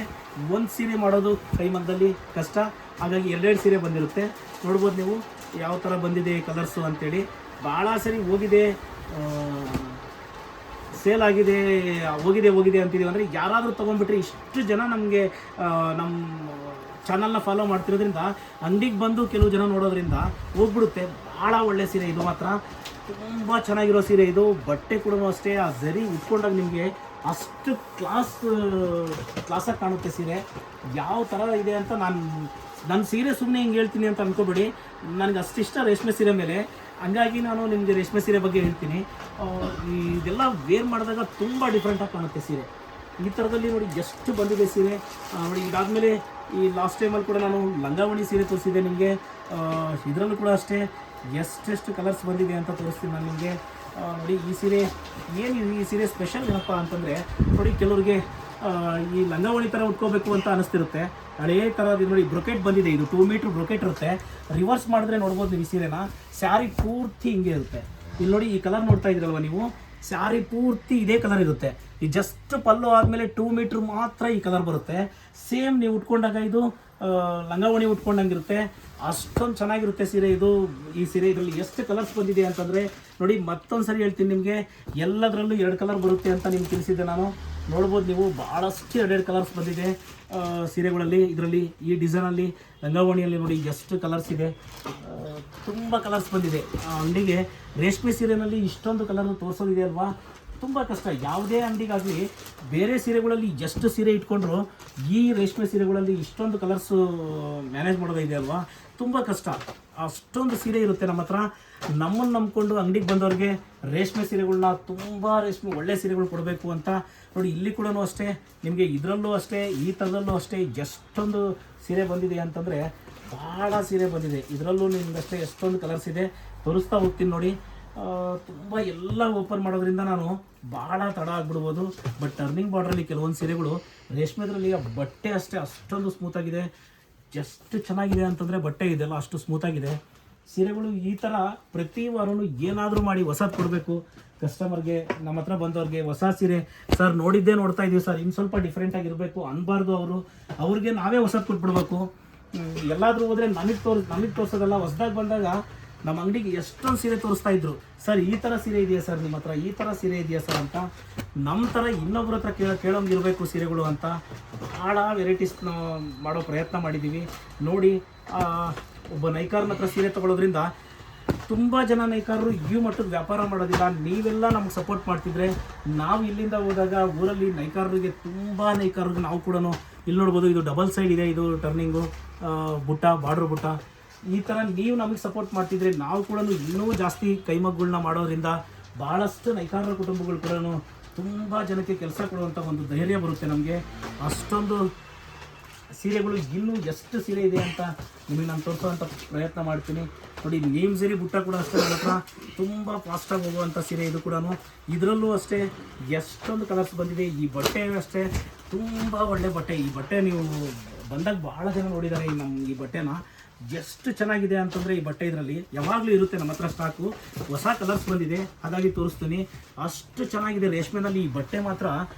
ಒಂದು ಸೀರೆ ಮಾಡೋದು ಕೈಮಗ್ಗದಲ್ಲಿ ಕಷ್ಟ. ಹಾಗಾಗಿ 2 ಸೀರೆ ಬಂದಿರುತ್ತೆ. ನೋಡ್ಬೋದು ನೀವು ಯಾವ ಥರ ಬಂದಿದೆ ಕಲರ್ಸು ಅಂಥೇಳಿ. ಭಾಳ ಸರಿ ಹೋಗಿದೆ, ಸೇಲ್ ಆಗಿದೆ, ಹೋಗಿದೆ ಅಂತಿದ್ದೀವಿ. ಅಂದರೆ ಯಾರಾದರೂ ತೊಗೊಂಡ್ಬಿಟ್ರೆ, ಇಷ್ಟು ಜನ ನಮಗೆ ನಮ್ಮ ಚಾನಲ್ನ ಫಾಲೋ ಮಾಡ್ತಿರೋದ್ರಿಂದ, ಅಂಗಡಿಗೆ ಬಂದು ಕೆಲವು ಜನ ನೋಡೋದ್ರಿಂದ ಹೋಗ್ಬಿಡುತ್ತೆ. ಭಾಳ ಒಳ್ಳೆ ಸೀರೆ ಇದು, ಮಾತ್ರ ತುಂಬ ಚೆನ್ನಾಗಿರೋ ಸೀರೆ ಇದು. ಬಟ್ಟೆ ಕೂಡ ಅಷ್ಟೇ, ಆ ಝರಿ ಉಟ್ಕೊಂಡಾಗ ನಿಮಗೆ ಅಷ್ಟು ಕ್ಲಾಸಾಗಿ ಕಾಣುತ್ತೆ ಸೀರೆ. ಯಾವ ಥರ ಇದೆ ಅಂತ ನನ್ನ ಸೀರೆ ಸುಮ್ಮನೆ ಹಿಂಗೆ ಹೇಳ್ತೀನಿ ಅಂತ ಅಂದ್ಕೊಬೇಡಿ. ನನಗೆ ಅಷ್ಟಿಷ್ಟ ರೇಷ್ಮೆ ಸೀರೆ ಮೇಲೆ, ಹಂಗಾಗಿ ನಾನು ನಿಮಗೆ ರೇಷ್ಮೆ ಸೀರೆ ಬಗ್ಗೆ ಹೇಳ್ತೀನಿ. ಇದೆಲ್ಲ ವೇರ್ ಮಾಡಿದಾಗ ತುಂಬ ಡಿಫ್ರೆಂಟಾಗಿ ಕಾಣುತ್ತೆ ಸೀರೆ. ಈ ಥರದಲ್ಲಿ ನೋಡಿ ಎಷ್ಟು ಬಂದಿದೆ ಸೀರೆ. ನೋಡಿ, ಇದಾದಮೇಲೆ ಈ ಲಾಸ್ಟ್ ಟೈಮಲ್ಲಿ ಕೂಡ ನಾನು ಲಂಗಾವಣಿ ಸೀರೆ ತೋರಿಸಿದ್ದೆ ನಿಮಗೆ. ಇದರಲ್ಲೂ ಕೂಡ ಅಷ್ಟೇ ಎಷ್ಟೆಷ್ಟು ಕಲರ್ಸ್ ಬಂದಿದೆ ಅಂತ ತೋರಿಸ್ತೀನಿ ನಾನು ನಿಮಗೆ. ನೋಡಿ, ಈ ಸೀರೆ ಸ್ಪೆಷಲ್ ಏನಪ್ಪ ಅಂತಂದರೆ, ನೋಡಿ ಕೆಲವ್ರಿಗೆ ಈ ಲಂಗಾವಣಿ ಥರ ಉಟ್ಕೋಬೇಕು ಅಂತ ಅನಿಸ್ತಿರುತ್ತೆ. ಹಳೇ ಥರದ್ದು ನೋಡಿ, ಬ್ರೊಕೆಟ್ ಬಂದಿದೆ. ಇದು 2 ಮೀಟ್ರ್ ಬ್ರೊಕೆಟ್ ಇರುತ್ತೆ. ರಿವರ್ಸ್ ಮಾಡಿದ್ರೆ ನೋಡ್ಬೋದು ನೀವು ಈ ಸೀರೆನ. ಸ್ಯಾರಿ ಪೂರ್ತಿ ಹಿಂಗೆ ಇರುತ್ತೆ. ಇಲ್ಲಿ ನೋಡಿ, ಈ ಕಲರ್ ನೋಡ್ತಾ ಇದ್ದೀರಲ್ವ ನೀವು, ಸ್ಯಾರಿ ಪೂರ್ತಿ ಇದೇ ಕಲರ್ ಇರುತ್ತೆ. ಈ ಜಸ್ಟ್ ಪಲ್ಲು ಆದಮೇಲೆ 2 ಮೀಟ್ರ್ ಮಾತ್ರ ಈ ಕಲರ್ ಬರುತ್ತೆ. ಸೇಮ್ ನೀವು ಉಟ್ಕೊಂಡಾಗ ಇದು ಲಂಗಾವಣಿ ಉಟ್ಕೊಂಡಂಗಿರುತ್ತೆ. ಅಷ್ಟೊಂದು ಚೆನ್ನಾಗಿರುತ್ತೆ ಸೀರೆ ಇದು. ಈ ಸೀರೆ ಇದರಲ್ಲಿ ಎಷ್ಟು ಕಲರ್ಸ್ ಬಂದಿದೆ ಅಂತಂದರೆ ನೋಡಿ, ಮತ್ತೊಂದು ಸರಿ ಹೇಳ್ತೀನಿ ನಿಮಗೆ, ಎಲ್ಲದರಲ್ಲೂ 2 ಕಲರ್ ಬರುತ್ತೆ ಅಂತ ನಿಮ್ಗೆ ತಿಳಿಸಿದ್ದೆ ನಾನು. ನೋಡ್ಬೋದು ನೀವು, ಭಾಳಷ್ಟು 2 ಕಲರ್ಸ್ ಬಂದಿದೆ ಸೀರೆಗಳಲ್ಲಿ. ಇದರಲ್ಲಿ ಈ ಡಿಸೈನಲ್ಲಿ ಲಂಗಾವಣಿಯಲ್ಲಿ ನೋಡಿ ಎಷ್ಟು ಕಲರ್ಸ್ ಇದೆ, ತುಂಬ ಕಲರ್ಸ್ ಬಂದಿದೆ. ಅಂಗಡಿಗೆ ರೇಷ್ಮೆ ಸೀರೆನಲ್ಲಿ ಇಷ್ಟೊಂದು ಕಲರ್ ತೋರಿಸೋದಿದೆ ಅಲ್ವಾ, ತುಂಬ ಕಷ್ಟ. ಯಾವುದೇ ಅಂಗಡಿಗಾಗಲಿ ಬೇರೆ ಸೀರೆಗಳಲ್ಲಿ ಎಷ್ಟು ಸೀರೆ ಇಟ್ಕೊಂಡ್ರು ಈ ರೇಷ್ಮೆ ಸೀರೆಗಳಲ್ಲಿ ಇಷ್ಟೊಂದು ಕಲರ್ಸು ಮ್ಯಾನೇಜ್ ಮಾಡೋದಿದೆ ಅಲ್ವಾ, ತುಂಬ ಕಷ್ಟ. ಅಷ್ಟೊಂದು ಸೀರೆ ಇರುತ್ತೆ ನಮ್ಮ ಹತ್ರ. ನಮ್ಮನ್ನು ನಂಬ್ಕೊಂಡು ಅಂಗಡಿಗೆ ಬಂದವ್ರಿಗೆ ರೇಷ್ಮೆ ಸೀರೆಗಳನ್ನ ತುಂಬ ಒಳ್ಳೆ ಸೀರೆಗಳು ಕೊಡಬೇಕು ಅಂತ ನೋಡಿ. ಇಲ್ಲಿ ಕೂಡ ಅಷ್ಟೇ, ನಿಮಗೆ ಇದರಲ್ಲೂ ಅಷ್ಟೇ, ಈ ಥರದಲ್ಲೂ ಅಷ್ಟೇ ಎಷ್ಟೊಂದು ಸೀರೆ ಬಂದಿದೆ ಅಂತಂದರೆ ಭಾಳ ಸೀರೆ ಬಂದಿದೆ. ಇದರಲ್ಲೂ ನಿಮ್ಗಷ್ಟೇ ಎಷ್ಟೊಂದು ಕಲರ್ಸ್ ಇದೆ, ತೋರಿಸ್ತಾ ಹೋಗ್ತೀನಿ ನೋಡಿ. ತುಂಬ ಎಲ್ಲ ಓಪನ್ ಮಾಡೋದ್ರಿಂದ ನಾನು ಭಾಳ ತಡ ಆಗ್ಬಿಡ್ಬೋದು. ಬಟ್ ಟರ್ನಿಂಗ್ ಬಾರ್ಡ್ರಲ್ಲಿ ಕೆಲವೊಂದು ಸೀರೆಗಳು ರೇಷ್ಮೆದ್ರಲ್ಲಿ ಬಟ್ಟೆ ಅಷ್ಟೇ ಅಷ್ಟೊಂದು ಸ್ಮೂತಾಗಿದೆ. ಎಷ್ಟು ಚೆನ್ನಾಗಿದೆ ಅಂತಂದರೆ ಬಟ್ಟೆ ಇದೆಲ್ಲ ಅಷ್ಟು ಸ್ಮೂತಾಗಿದೆ. ಸೀರೆಗಳು ಈ ಥರ ಪ್ರತಿ ವಾರವೂ ಏನಾದರೂ ಮಾಡಿ ಹೊಸದು ಕೊಡಬೇಕು ಕಸ್ಟಮರ್ಗೆ. ನಮ್ಮ ಹತ್ರ ಬಂದವ್ರಿಗೆ ಹೊಸ ಸೀರೆ ಸರ್ ನೋಡಿದ್ದೇ ನೋಡ್ತಾ ಇದ್ದೀವಿ ಸರ್, ಇನ್ನು ಸ್ವಲ್ಪ ಡಿಫ್ರೆಂಟಾಗಿರಬೇಕು ಅನ್ಬಾರ್ದು. ಅವ್ರಿಗೆ ನಾವೇ ಹೊಸದು ಕೊಟ್ಬಿಡ್ಬೇಕು. ಎಲ್ಲಾದರೂ ಹೋದರೆ ನಮಗೆ ತೋರಿಸೋದಲ್ಲ. ಹೊಸದಾಗಿ ಬಂದಾಗ ನಮ್ಮ ಅಂಗಡಿಗೆ ಎಷ್ಟೊಂದು ಸೀರೆ ತೋರಿಸ್ತಾ ಇದ್ರು, ಸರ್ ಈ ಥರ ಸೀರೆ ಇದೆಯಾ ಸರ್ ನಿಮ್ಮ ಹತ್ರ, ಈ ಥರ ಸೀರೆ ಇದೆಯಾ ಸರ್ ಅಂತ. ನಮ್ಮ ಥರ ಇನ್ನೊಬ್ಬರ ಹತ್ರ ಕೇಳೋಂಗಿರಬೇಕು ಸೀರೆಗಳು ಅಂತ ಭಾಳ ವೆರೈಟೀಸ್ ನಾವು ಮಾಡೋ ಪ್ರಯತ್ನ ಮಾಡಿದ್ದೀವಿ ನೋಡಿ. ಒಬ್ಬ ನೈಕಾರನ ಹತ್ರ ಸೀರೆ ತೊಗೊಳೋದ್ರಿಂದ ತುಂಬ ಜನ ನೈಕಾರರು ಈ ಮಟ್ಟಕ್ಕೆ ವ್ಯಾಪಾರ ಮಾಡೋದಿಲ್ಲ. ನೀವೆಲ್ಲ ನಮ್ಗೆ ಸಪೋರ್ಟ್ ಮಾಡ್ತಿದ್ರೆ ನಾವು ಇಲ್ಲಿಂದ ಹೋದಾಗ ಊರಲ್ಲಿ ನೈಕಾರರಿಗೆ ನಾವು ಕೂಡ ಇಲ್ಲಿ ನೋಡ್ಬೋದು, ಇದು ಡಬಲ್ ಸೈಡ್ ಇದೆ, ಇದು ಟರ್ನಿಂಗು ಬುಟ್ಟ, ಬಾರ್ಡ್ರ್ ಬುಟ್ಟ. ಈ ಥರ ನೀವು ನಮಗೆ ಸಪೋರ್ಟ್ ಮಾಡ್ತಿದ್ರೆ ನಾವು ಕೂಡ ಇನ್ನೂ ಜಾಸ್ತಿ ಕೈಮಗ್ಗಗಳನ್ನ ಮಾಡೋದ್ರಿಂದ ಭಾಳಷ್ಟು ನೈಕಾರರ ಕುಟುಂಬಗಳು ಕೂಡ ತುಂಬ ಜನಕ್ಕೆ ಕೆಲಸ ಕೊಡುವಂಥ ಒಂದು ಧೈರ್ಯ ಬರುತ್ತೆ ನಮಗೆ. ಅಷ್ಟೊಂದು ಸೀರೆಗಳು ಇನ್ನೂ ಎಷ್ಟು ಸೀರೆ ಇದೆ ಅಂತ ನಿಮಗೆ ನಾನು ತೋರಿಸೋವಂಥ ಪ್ರಯತ್ನ ಮಾಡ್ತೀನಿ ನೋಡಿ. ನೇಮ್ ಸೀರೆ ಬುಟ್ಟ ಕೂಡ ಅಷ್ಟೇ ನನ್ನ ಹತ್ರ ತುಂಬ ಫಾಸ್ಟಾಗಿ ಹೋಗುವಂಥ ಸೀರೆ ಇದು ಕೂಡ. ಇದರಲ್ಲೂ ಅಷ್ಟೇ ಎಷ್ಟೊಂದು ಕಲರ್ಸ್ ಬಂದಿದೆ. ಈ ಬಟ್ಟೆ ಅಷ್ಟೇ ತುಂಬ ಒಳ್ಳೆ ಬಟ್ಟೆ. ಈ ಬಟ್ಟೆ ನೀವು ಬಂದಾಗ ಭಾಳ ಜನ ನೋಡಿದ್ದಾರೆ ಈ ಬಟ್ಟೆನ. ಎಷ್ಟು ಚೆನ್ನಾಗಿದೆ ಅಂತಂದರೆ ಈ ಬಟ್ಟೆ ಇದರಲ್ಲಿ ಯಾವಾಗಲೂ ಇರುತ್ತೆ ನಮ್ಮ ಹತ್ರ ಸ್ಟಾಕು. ಹೊಸ ಕಲರ್ಸ್ ಬಂದಿದೆ ಹಾಗಾಗಿ ತೋರಿಸ್ತೀನಿ. ಅಷ್ಟು ಚೆನ್ನಾಗಿದೆ ರೇಷ್ಮೆನಲ್ಲಿ ಈ ಬಟ್ಟೆ ಮಾತ್ರ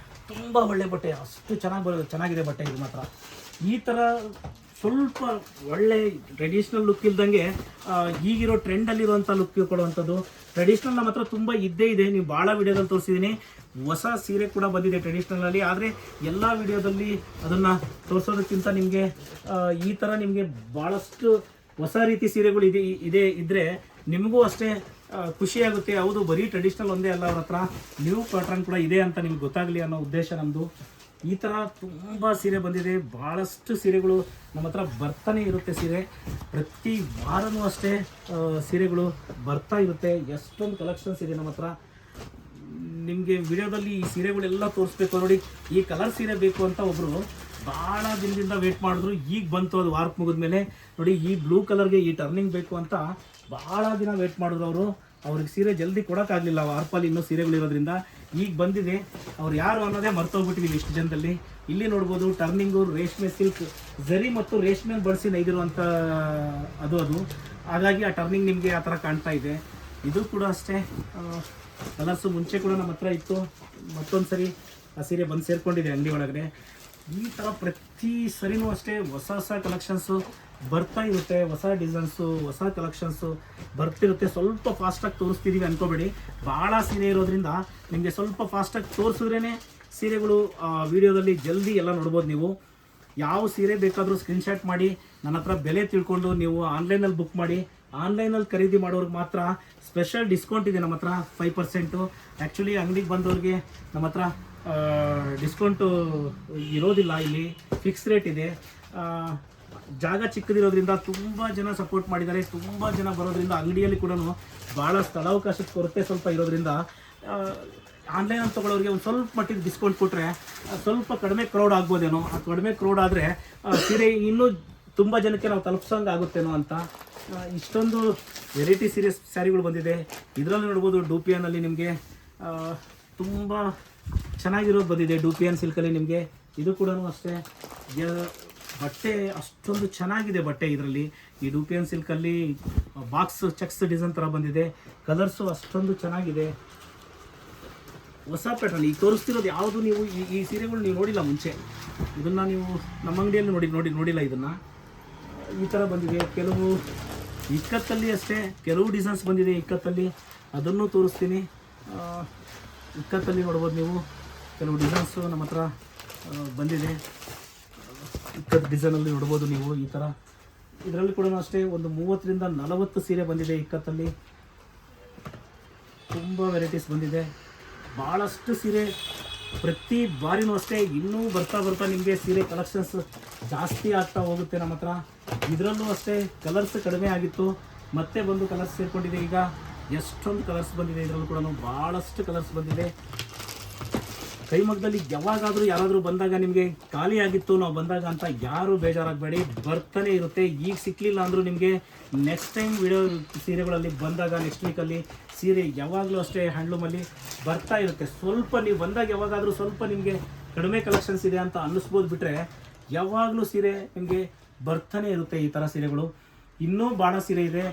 ತುಂಬ ಒಳ್ಳೆ ಬಟ್ಟೆ. ಅಷ್ಟು ಚೆನ್ನಾಗಿದೆ ಬಟ್ಟೆ ಇದು ಮಾತ್ರ. ಈ ಥರ ಸ್ವಲ್ಪ ಒಳ್ಳೆ ಟ್ರೆಡಿಷ್ನಲ್ ಲುಕ್ ಇಲ್ದಂಗೆ ಈಗಿರೋ ಟ್ರೆಂಡಲ್ಲಿರುವಂಥ ಲುಕ್ ಕೊಡುವಂಥದ್ದು ಟ್ರೆಡಿಷ್ನಲ್ ನಮ್ಮ ಹತ್ರ ತುಂಬ ಇದ್ದೇ ಇದೆ. ನೀವು ಭಾಳ ವಿಡಿಯೋದಲ್ಲಿ ತೋರಿಸಿದ್ದೀನಿ. ಹೊಸ ಸೀರೆ ಕೂಡ ಬಂದಿದೆ ಟ್ರೆಡಿಷ್ನಲಲ್ಲಿ. ಆದರೆ ಎಲ್ಲ ವಿಡಿಯೋದಲ್ಲಿ ಅದನ್ನು ತೋರಿಸೋದಕ್ಕಿಂತ ನಿಮಗೆ ಈ ಥರ ನಿಮಗೆ ಭಾಳಷ್ಟು ಹೊಸ ರೀತಿ ಸೀರೆಗಳು ಇದ್ದರೆ ನಿಮಗೂ ಅಷ್ಟೇ ಖುಷಿಯಾಗುತ್ತೆ. ಹೌದು, ಬರೀ ಟ್ರೆಡಿಷ್ನಲ್ ಒಂದೇ ಅಲ್ಲ, ಅವ್ರ ಹತ್ರ ನ್ಯೂ ಪ್ಯಾಟ್ರನ್ ಕೂಡ ಇದೆ ಅಂತ ನಿಮ್ಗೆ ಗೊತ್ತಾಗಲಿ ಅನ್ನೋ ಉದ್ದೇಶ ನಮ್ಮದು. ಈ ಥರ ತುಂಬ ಸೀರೆ ಬಂದಿದೆ. ಭಾಳಷ್ಟು ಸೀರೆಗಳು ನಮ್ಮ ಹತ್ರ ಬರ್ತಾನೆ ಇರುತ್ತೆ. ಸೀರೆ ಪ್ರತಿ ವಾರವೂ ಅಷ್ಟೇ ಸೀರೆಗಳು ಬರ್ತಾ ಇರುತ್ತೆ. ಎಷ್ಟೊಂದು ಕಲೆಕ್ಷನ್ಸ್ ಇದೆ ನಮ್ಮ ಹತ್ರ. ನಿಮಗೆ ವಿಡಿಯೋದಲ್ಲಿ ಈ ಸೀರೆಗಳೆಲ್ಲ ತೋರಿಸ್ಬೇಕು ನೋಡಿ. ಈ ಕಲರ್ ಸೀರೆ ಬೇಕು ಅಂತ ಒಬ್ಬರು ಭಾಳ ದಿನದಿಂದ ವೇಟ್ ಮಾಡಿದ್ರು. ಈಗ ಬಂತು, ಅದು ವಾರಕ್ಕೆ ಮುಗಿದ್ಮೇಲೆ ನೋಡಿ. ಈ ಬ್ಲೂ ಕಲರ್ಗೆ ಈ ಟರ್ನಿಂಗ್ ಬೇಕು ಅಂತ ಭಾಳ ದಿನ ವೇಟ್ ಮಾಡಿದ್ರು. ಅವ್ರಿಗೆ ಸೀರೆ ಜಲ್ದಿ ಕೊಡೋಕ್ಕಾಗಲಿಲ್ಲ, ವಾರ್ಪಲ್ಲಿ ಇನ್ನೂ ಸೀರೆಗಳಿರೋದ್ರಿಂದ. ಈಗ ಬಂದಿದೆ. ಅವ್ರು ಯಾರು ಅನ್ನೋದೇ ಮರ್ತೋಗ್ಬಿಟ್ಟಿದ್ದೀವಿ ಇಷ್ಟು ಜನದಲ್ಲಿ. ಇಲ್ಲಿ ನೋಡ್ಬೋದು, ಟರ್ನಿಂಗು ರೇಷ್ಮೆ ಸಿಲ್ಕ್ ಝರಿ ಮತ್ತು ರೇಷ್ಮೆ ಬಳಸಿ ನೈದಿರುವಂಥ ಅದು ಹಾಗಾಗಿ ಆ ಟರ್ನಿಂಗ್ ನಿಮಗೆ ಆ ಥರ ಕಾಣ್ತಾ ಇದೆ. ಇದು ಕೂಡ ಅಷ್ಟೇ ಕಲರ್ಸು ಮುಂಚೆ ಕೂಡ ನಮ್ಮ ಹತ್ರ ಇತ್ತು. ಮತ್ತೊಂದು ಸರಿ ಆ ಸೀರೆ ಬಂದು ಸೇರಿಕೊಂಡಿದೆ ಅಂಗಡಿ ಒಳಗಡೆ. ಈ ಥರ ಪ್ರತಿ ಸರಿನೂ ಅಷ್ಟೇ ಹೊಸ ಕಲೆಕ್ಷನ್ಸು ಬರ್ತಾ ಇರುತ್ತೆ. ಹೊಸ ಡಿಸೈನ್ಸು, ಹೊಸ ಕಲೆಕ್ಷನ್ಸು ಬರ್ತಿರುತ್ತೆ. ಸ್ವಲ್ಪ ಫಾಸ್ಟಾಗಿ ತೋರಿಸ್ತಿದ್ದೀವಿ ಅಂದ್ಕೋಬೇಡಿ. ಭಾಳ ಸೀರೆ ಇರೋದ್ರಿಂದ ನಿಮಗೆ ಸ್ವಲ್ಪ ಫಾಸ್ಟಾಗಿ ತೋರಿಸಿದ್ರೇ ಸೀರೆಗಳು ವಿಡಿಯೋದಲ್ಲಿ ಜಲ್ದಿ ಎಲ್ಲ ನೋಡ್ಬೋದು. ನೀವು ಯಾವ ಸೀರೆ ಬೇಕಾದರೂ ಸ್ಕ್ರೀನ್ಶಾಟ್ ಮಾಡಿ ನನ್ನ ಹತ್ರ ಬೆಲೆ ತಿಳ್ಕೊಂಡು ನೀವು ಆನ್ಲೈನಲ್ಲಿ ಬುಕ್ ಮಾಡಿ. ಆನ್ಲೈನಲ್ಲಿ ಖರೀದಿ ಮಾಡೋರಿಗೆ ಮಾತ್ರ ಸ್ಪೆಷಲ್ ಡಿಸ್ಕೌಂಟ್ ಇದೆ ನಮ್ಮ ಹತ್ರ 5%. ಆ್ಯಕ್ಚುಲಿ ಅಂಗಡಿಗೆ ಬಂದವ್ರಿಗೆ ನಮ್ಮ ಹತ್ರ ಡಿಸ್ಕೌಂಟು ಇರೋದಿಲ್ಲ. ಇಲ್ಲಿ ಫಿಕ್ಸ್ ರೇಟ್ ಇದೆ. ಜಾಗ ಚಿಕ್ಕದಿರೋದ್ರಿಂದ ತುಂಬ ಜನ ಸಪೋರ್ಟ್ ಮಾಡಿದ್ದಾರೆ. ತುಂಬ ಜನ ಬರೋದ್ರಿಂದ ಅಂಗಡಿಯಲ್ಲಿ ಕೂಡ ಭಾಳ ಸ್ಥಳಾವಕಾಶದ ಕೊರತೆ ಸ್ವಲ್ಪ ಇರೋದ್ರಿಂದ ಆನ್ಲೈನಲ್ಲಿ ತೊಗೊಳೋರಿಗೆ ಒಂದು ಸ್ವಲ್ಪ ಮಟ್ಟಿಗೆ ಡಿಸ್ಕೌಂಟ್ ಕೊಟ್ಟರೆ ಸ್ವಲ್ಪ ಕಡಿಮೆ ಕ್ರೌಡ್ ಆಗ್ಬೋದೇನೋ. ಆ ಕಡಿಮೆ ಕ್ರೌಡ್ ಆದರೆ ಸೀರೆ ಇನ್ನೂ ತುಂಬ ಜನಕ್ಕೆ ನಾವು ತಲುಪಿಸೋಂಗೆ ಆಗುತ್ತೇನೋ ಅಂತ ಇಷ್ಟೊಂದು ವೆರೈಟಿ ಸ್ಯಾರಿಗಳು ಬಂದಿದೆ. ಇದರಲ್ಲಿ ನೋಡ್ಬೋದು ಡೂಪಿಯನ್ನಲ್ಲಿ ನಿಮಗೆ ತುಂಬ ಚೆನ್ನಾಗಿರೋದು ಬಂದಿದೆ. ಡೂಪಿಯನ್ ಸಿಲ್ಕಲ್ಲಿ ನಿಮಗೆ ಇದು ಕೂಡ ಅಷ್ಟೇ ಬಟ್ಟೆ ಅಷ್ಟೊಂದು ಚೆನ್ನಾಗಿದೆ ಬಟ್ಟೆ ಇದರಲ್ಲಿ. ಈ ಡೂಪಿಯನ್ ಸಿಲ್ಕಲ್ಲಿ ಬಾಕ್ಸ್ ಚೆಕ್ಸ್ ಡಿಸೈನ್ ಥರ ಬಂದಿದೆ. ಕಲರ್ಸು ಅಷ್ಟೊಂದು ಚೆನ್ನಾಗಿದೆ. ಹೊಸ ಪ್ಯಾಟರ್ನ್. ಈಗ ತೋರಿಸ್ತಿರೋದು ಯಾವುದು ನೀವು ಈ ಸೀರೆಗಳು ನೀವು ನೋಡಿಲ್ಲ ಮುಂಚೆ. ಇದನ್ನು ನೀವು ನಮ್ಮ ಅಂಗಡಿಯಲ್ಲಿ ನೋಡಿಲ್ಲ. ಇದನ್ನು ಈ ಥರ ಬಂದಿದೆ. ಕೆಲವು ಇಕ್ಕತ್ತಲ್ಲಿ ಅಷ್ಟೇ ಕೆಲವು ಡಿಸೈನ್ಸ್ ಬಂದಿದೆ ಇಕ್ಕತ್ತಲ್ಲಿ, ಅದನ್ನು ತೋರಿಸ್ತೀನಿ. ಇಕ್ಕತ್ತಲ್ಲಿ ನೋಡ್ಬೋದು ನೀವು, ಕೆಲವು ಡಿಸೈನ್ಸು ನಮ್ಮ ಹತ್ರ ಬಂದಿದೆ. ಇಕ್ಕತ್ತು ಡಿಸೈನಲ್ಲಿ ನೋಡ್ಬೋದು ನೀವು ಈ ಥರ. ಇದರಲ್ಲಿ ಕೂಡ ಅಷ್ಟೇ ಒಂದು 30 ರಿಂದ 40 ಸೀರೆ ಬಂದಿದೆ ಇಕ್ಕತ್ತಲ್ಲಿ. ತುಂಬ ವೆರೈಟೀಸ್ ಬಂದಿದೆ, ಭಾಳಷ್ಟು ಸೀರೆ. ಪ್ರತಿ ಬಾರಿನೂ ಅಷ್ಟೇ ಇನ್ನೂ ಬರ್ತಾ ನಿಮಗೆ ಸೀರೆ ಕಲೆಕ್ಷನ್ಸ್ ಜಾಸ್ತಿ ಆಗ್ತಾ ಹೋಗುತ್ತೆ ನಮ್ಮ ಹತ್ರ. ಇದರಲ್ಲೂ ಅಷ್ಟೇ ಕಲರ್ಸ್ ಕಡಿಮೆ ಆಗಿತ್ತು, ಮತ್ತೆ ಬಂದು ಕಲರ್ಸ್ ಸೇರಿಕೊಂಡಿದೆ. ಈಗ ಎಷ್ಟೊಂದು ಕಲರ್ಸ್ ಬಂದಿದೆ, ಇದರಲ್ಲೂ ಕೂಡ ಭಾಳಷ್ಟು ಕಲರ್ಸ್ ಬಂದಿದೆ. ಕೈಮಗ್ಗದಲ್ಲಿ ಯಾವಾಗಾದರೂ ಯಾರಾದರೂ ಬಂದಾಗ ನಿಮಗೆ ಖಾಲಿ ಆಗಿತ್ತು ನಾವು ಬಂದಾಗ ಅಂತ ಯಾರೂ ಬೇಜಾರಾಗಬೇಡಿ, ಬರ್ತಾನೆ ಇರುತ್ತೆ. ಈಗ ಸಿಕ್ಕಲಿಲ್ಲ ಅಂದರೂ ನಿಮಗೆ ನೆಕ್ಸ್ಟ್ ಟೈಮ್ ವಿಡಿಯೋ ಸೀರೆಗಳಲ್ಲಿ ಬಂದಾಗ ನೆಕ್ಸ್ಟ್ ವೀಕಲ್ಲಿ ಸೀರೆ ಯಾವಾಗಲೂ ಅಷ್ಟೇ ಹ್ಯಾಂಡ್ಲೂಮಲ್ಲಿ ಬರ್ತಾ ಇರುತ್ತೆ. ಸ್ವಲ್ಪ ನೀವು ಬಂದಾಗ ಯಾವಾಗಾದರೂ ಸ್ವಲ್ಪ ನಿಮಗೆ ಕಡಿಮೆ ಕಲೆಕ್ಷನ್ಸ್ ಇದೆ ಅಂತ ಅನ್ನಿಸ್ಬೋದು, ಬಿಟ್ಟರೆ ಯಾವಾಗಲೂ ಸೀರೆ ನಿಮಗೆ ಬರ್ತಾನೆ ಇರುತ್ತೆ ಈ ಥರ ಸೀರೆಗಳು. ಇನ್ನೂ ಭಾಳ ಸೀರೆ ಇದೆ.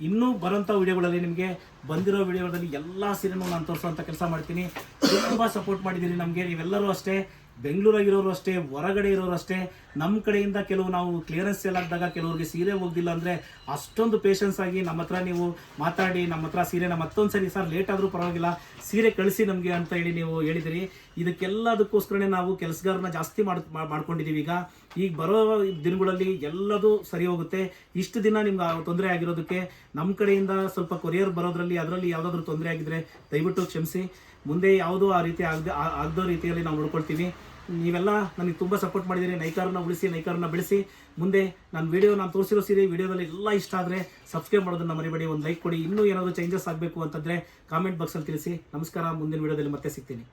ಇನ್ನೂ ಬರೋಂಥ ವಿಡಿಯೋಗಳಲ್ಲಿ ನಿಮಗೆ ಬಂದಿರೋ ವಿಡಿಯೋಗಳಲ್ಲಿ ಎಲ್ಲ ಸೀರೆನೂ ನಾನು ತೋರಿಸೋಂಥ ಕೆಲಸ ಮಾಡ್ತೀನಿ. ತುಂಬ ಸಪೋರ್ಟ್ ಮಾಡಿದ್ದೀರಿ ನಮಗೆ ನೀವೆಲ್ಲರೂ ಅಷ್ಟೇ. ಬೆಂಗಳೂರಾಗಿರೋರು ಅಷ್ಟೇ, ಹೊರಗಡೆ ಇರೋರು ಅಷ್ಟೇ. ನಮ್ಮ ಕಡೆಯಿಂದ ಕೆಲವು ನಾವು ಕ್ಲಿಯರೆನ್ಸ್ ಸೇಲ್ ಆಗಿದಾಗ ಕೆಲವ್ರಿಗೆ ಸೀರೆ ಹೋಗ್ದಿಲ್ಲ ಅಂದರೆ ಅಷ್ಟೊಂದು ಪೇಷನ್ಸ್ ಆಗಿ ನಮ್ಮ ಹತ್ರ ನೀವು ಮಾತಾಡಿ ನಮ್ಮ ಹತ್ರ ಸೀರೆನ ಮತ್ತೊಂದು ಸರಿ ಸರ್ ಲೇಟ್ ಆದರೂ ಪರವಾಗಿಲ್ಲ ಸೀರೆ ಕಳಿಸಿ ನಮಗೆ ಅಂತ ಹೇಳಿ ನೀವು ಹೇಳಿದಿರಿ. ಇದಕ್ಕೆಲ್ಲದಕ್ಕೋಸ್ಕರನೇ ನಾವು ಕೆಲಸಗಾರನ ಜಾಸ್ತಿ ಮಾಡ್ಕೊಂಡಿದ್ದೀವಿ. ಈಗ ಬರೋ ದಿನಗಳಲ್ಲಿ ಎಲ್ಲದೂ ಸರಿ ಹೋಗುತ್ತೆ. ಇಷ್ಟು ದಿನ ನಿಮ್ಗೆ ತೊಂದರೆ ಆಗಿರೋದಕ್ಕೆ ನಮ್ಮ ಕಡೆಯಿಂದ ಸ್ವಲ್ಪ ಕೊರಿಯರ್ ಬರೋದ್ರಲ್ಲಿ ಅದರಲ್ಲಿ ಯಾವುದಾದ್ರೂ ತೊಂದರೆ ಆಗಿದ್ದರೆ ದಯವಿಟ್ಟು ಕ್ಷಮಿಸಿ. ಮುಂದೆ ಯಾವುದೂ ಆ ರೀತಿ ಆಗದೋ ರೀತಿಯಲ್ಲಿ ನಾವು ನೋಡ್ಕೊಳ್ತೀವಿ. ನೀವೆಲ್ಲ ನನಗೆ ತುಂಬ ಸಪೋರ್ಟ್ ಮಾಡಿದ್ದೀರಿ. ನೈಕಾರನ್ನ ಉಳಿಸಿ, ನೈಕಾರನ್ನ ಬೆಳೆಸಿ. ಮುಂದೆ ನಾನು ತೋರಿಸಿರೋ ಸೀರೆ ವಿಡಿಯೋದಲ್ಲಿ ಎಲ್ಲ ಇಷ್ಟ ಆದರೆ ಸಬ್ಸ್ಕ್ರೈಬ್ ಮಾಡೋದನ್ನು ಮರಿಬೇಡಿ, ಒಂದು ಲೈಕ್ ಕೊಡಿ. ಇನ್ನೂ ಏನಾದರೂ ಚೇಂಜಸ್ ಆಗಬೇಕು ಅಂತಂದರೆ ಕಾಮೆಂಟ್ ಬಾಕ್ಸಲ್ಲಿ ತಿಳಿಸಿ. ನಮಸ್ಕಾರ, ಮುಂದಿನ ವಿಡಿಯೋದಲ್ಲಿ ಮತ್ತೆ ಸಿಗ್ತೀನಿ.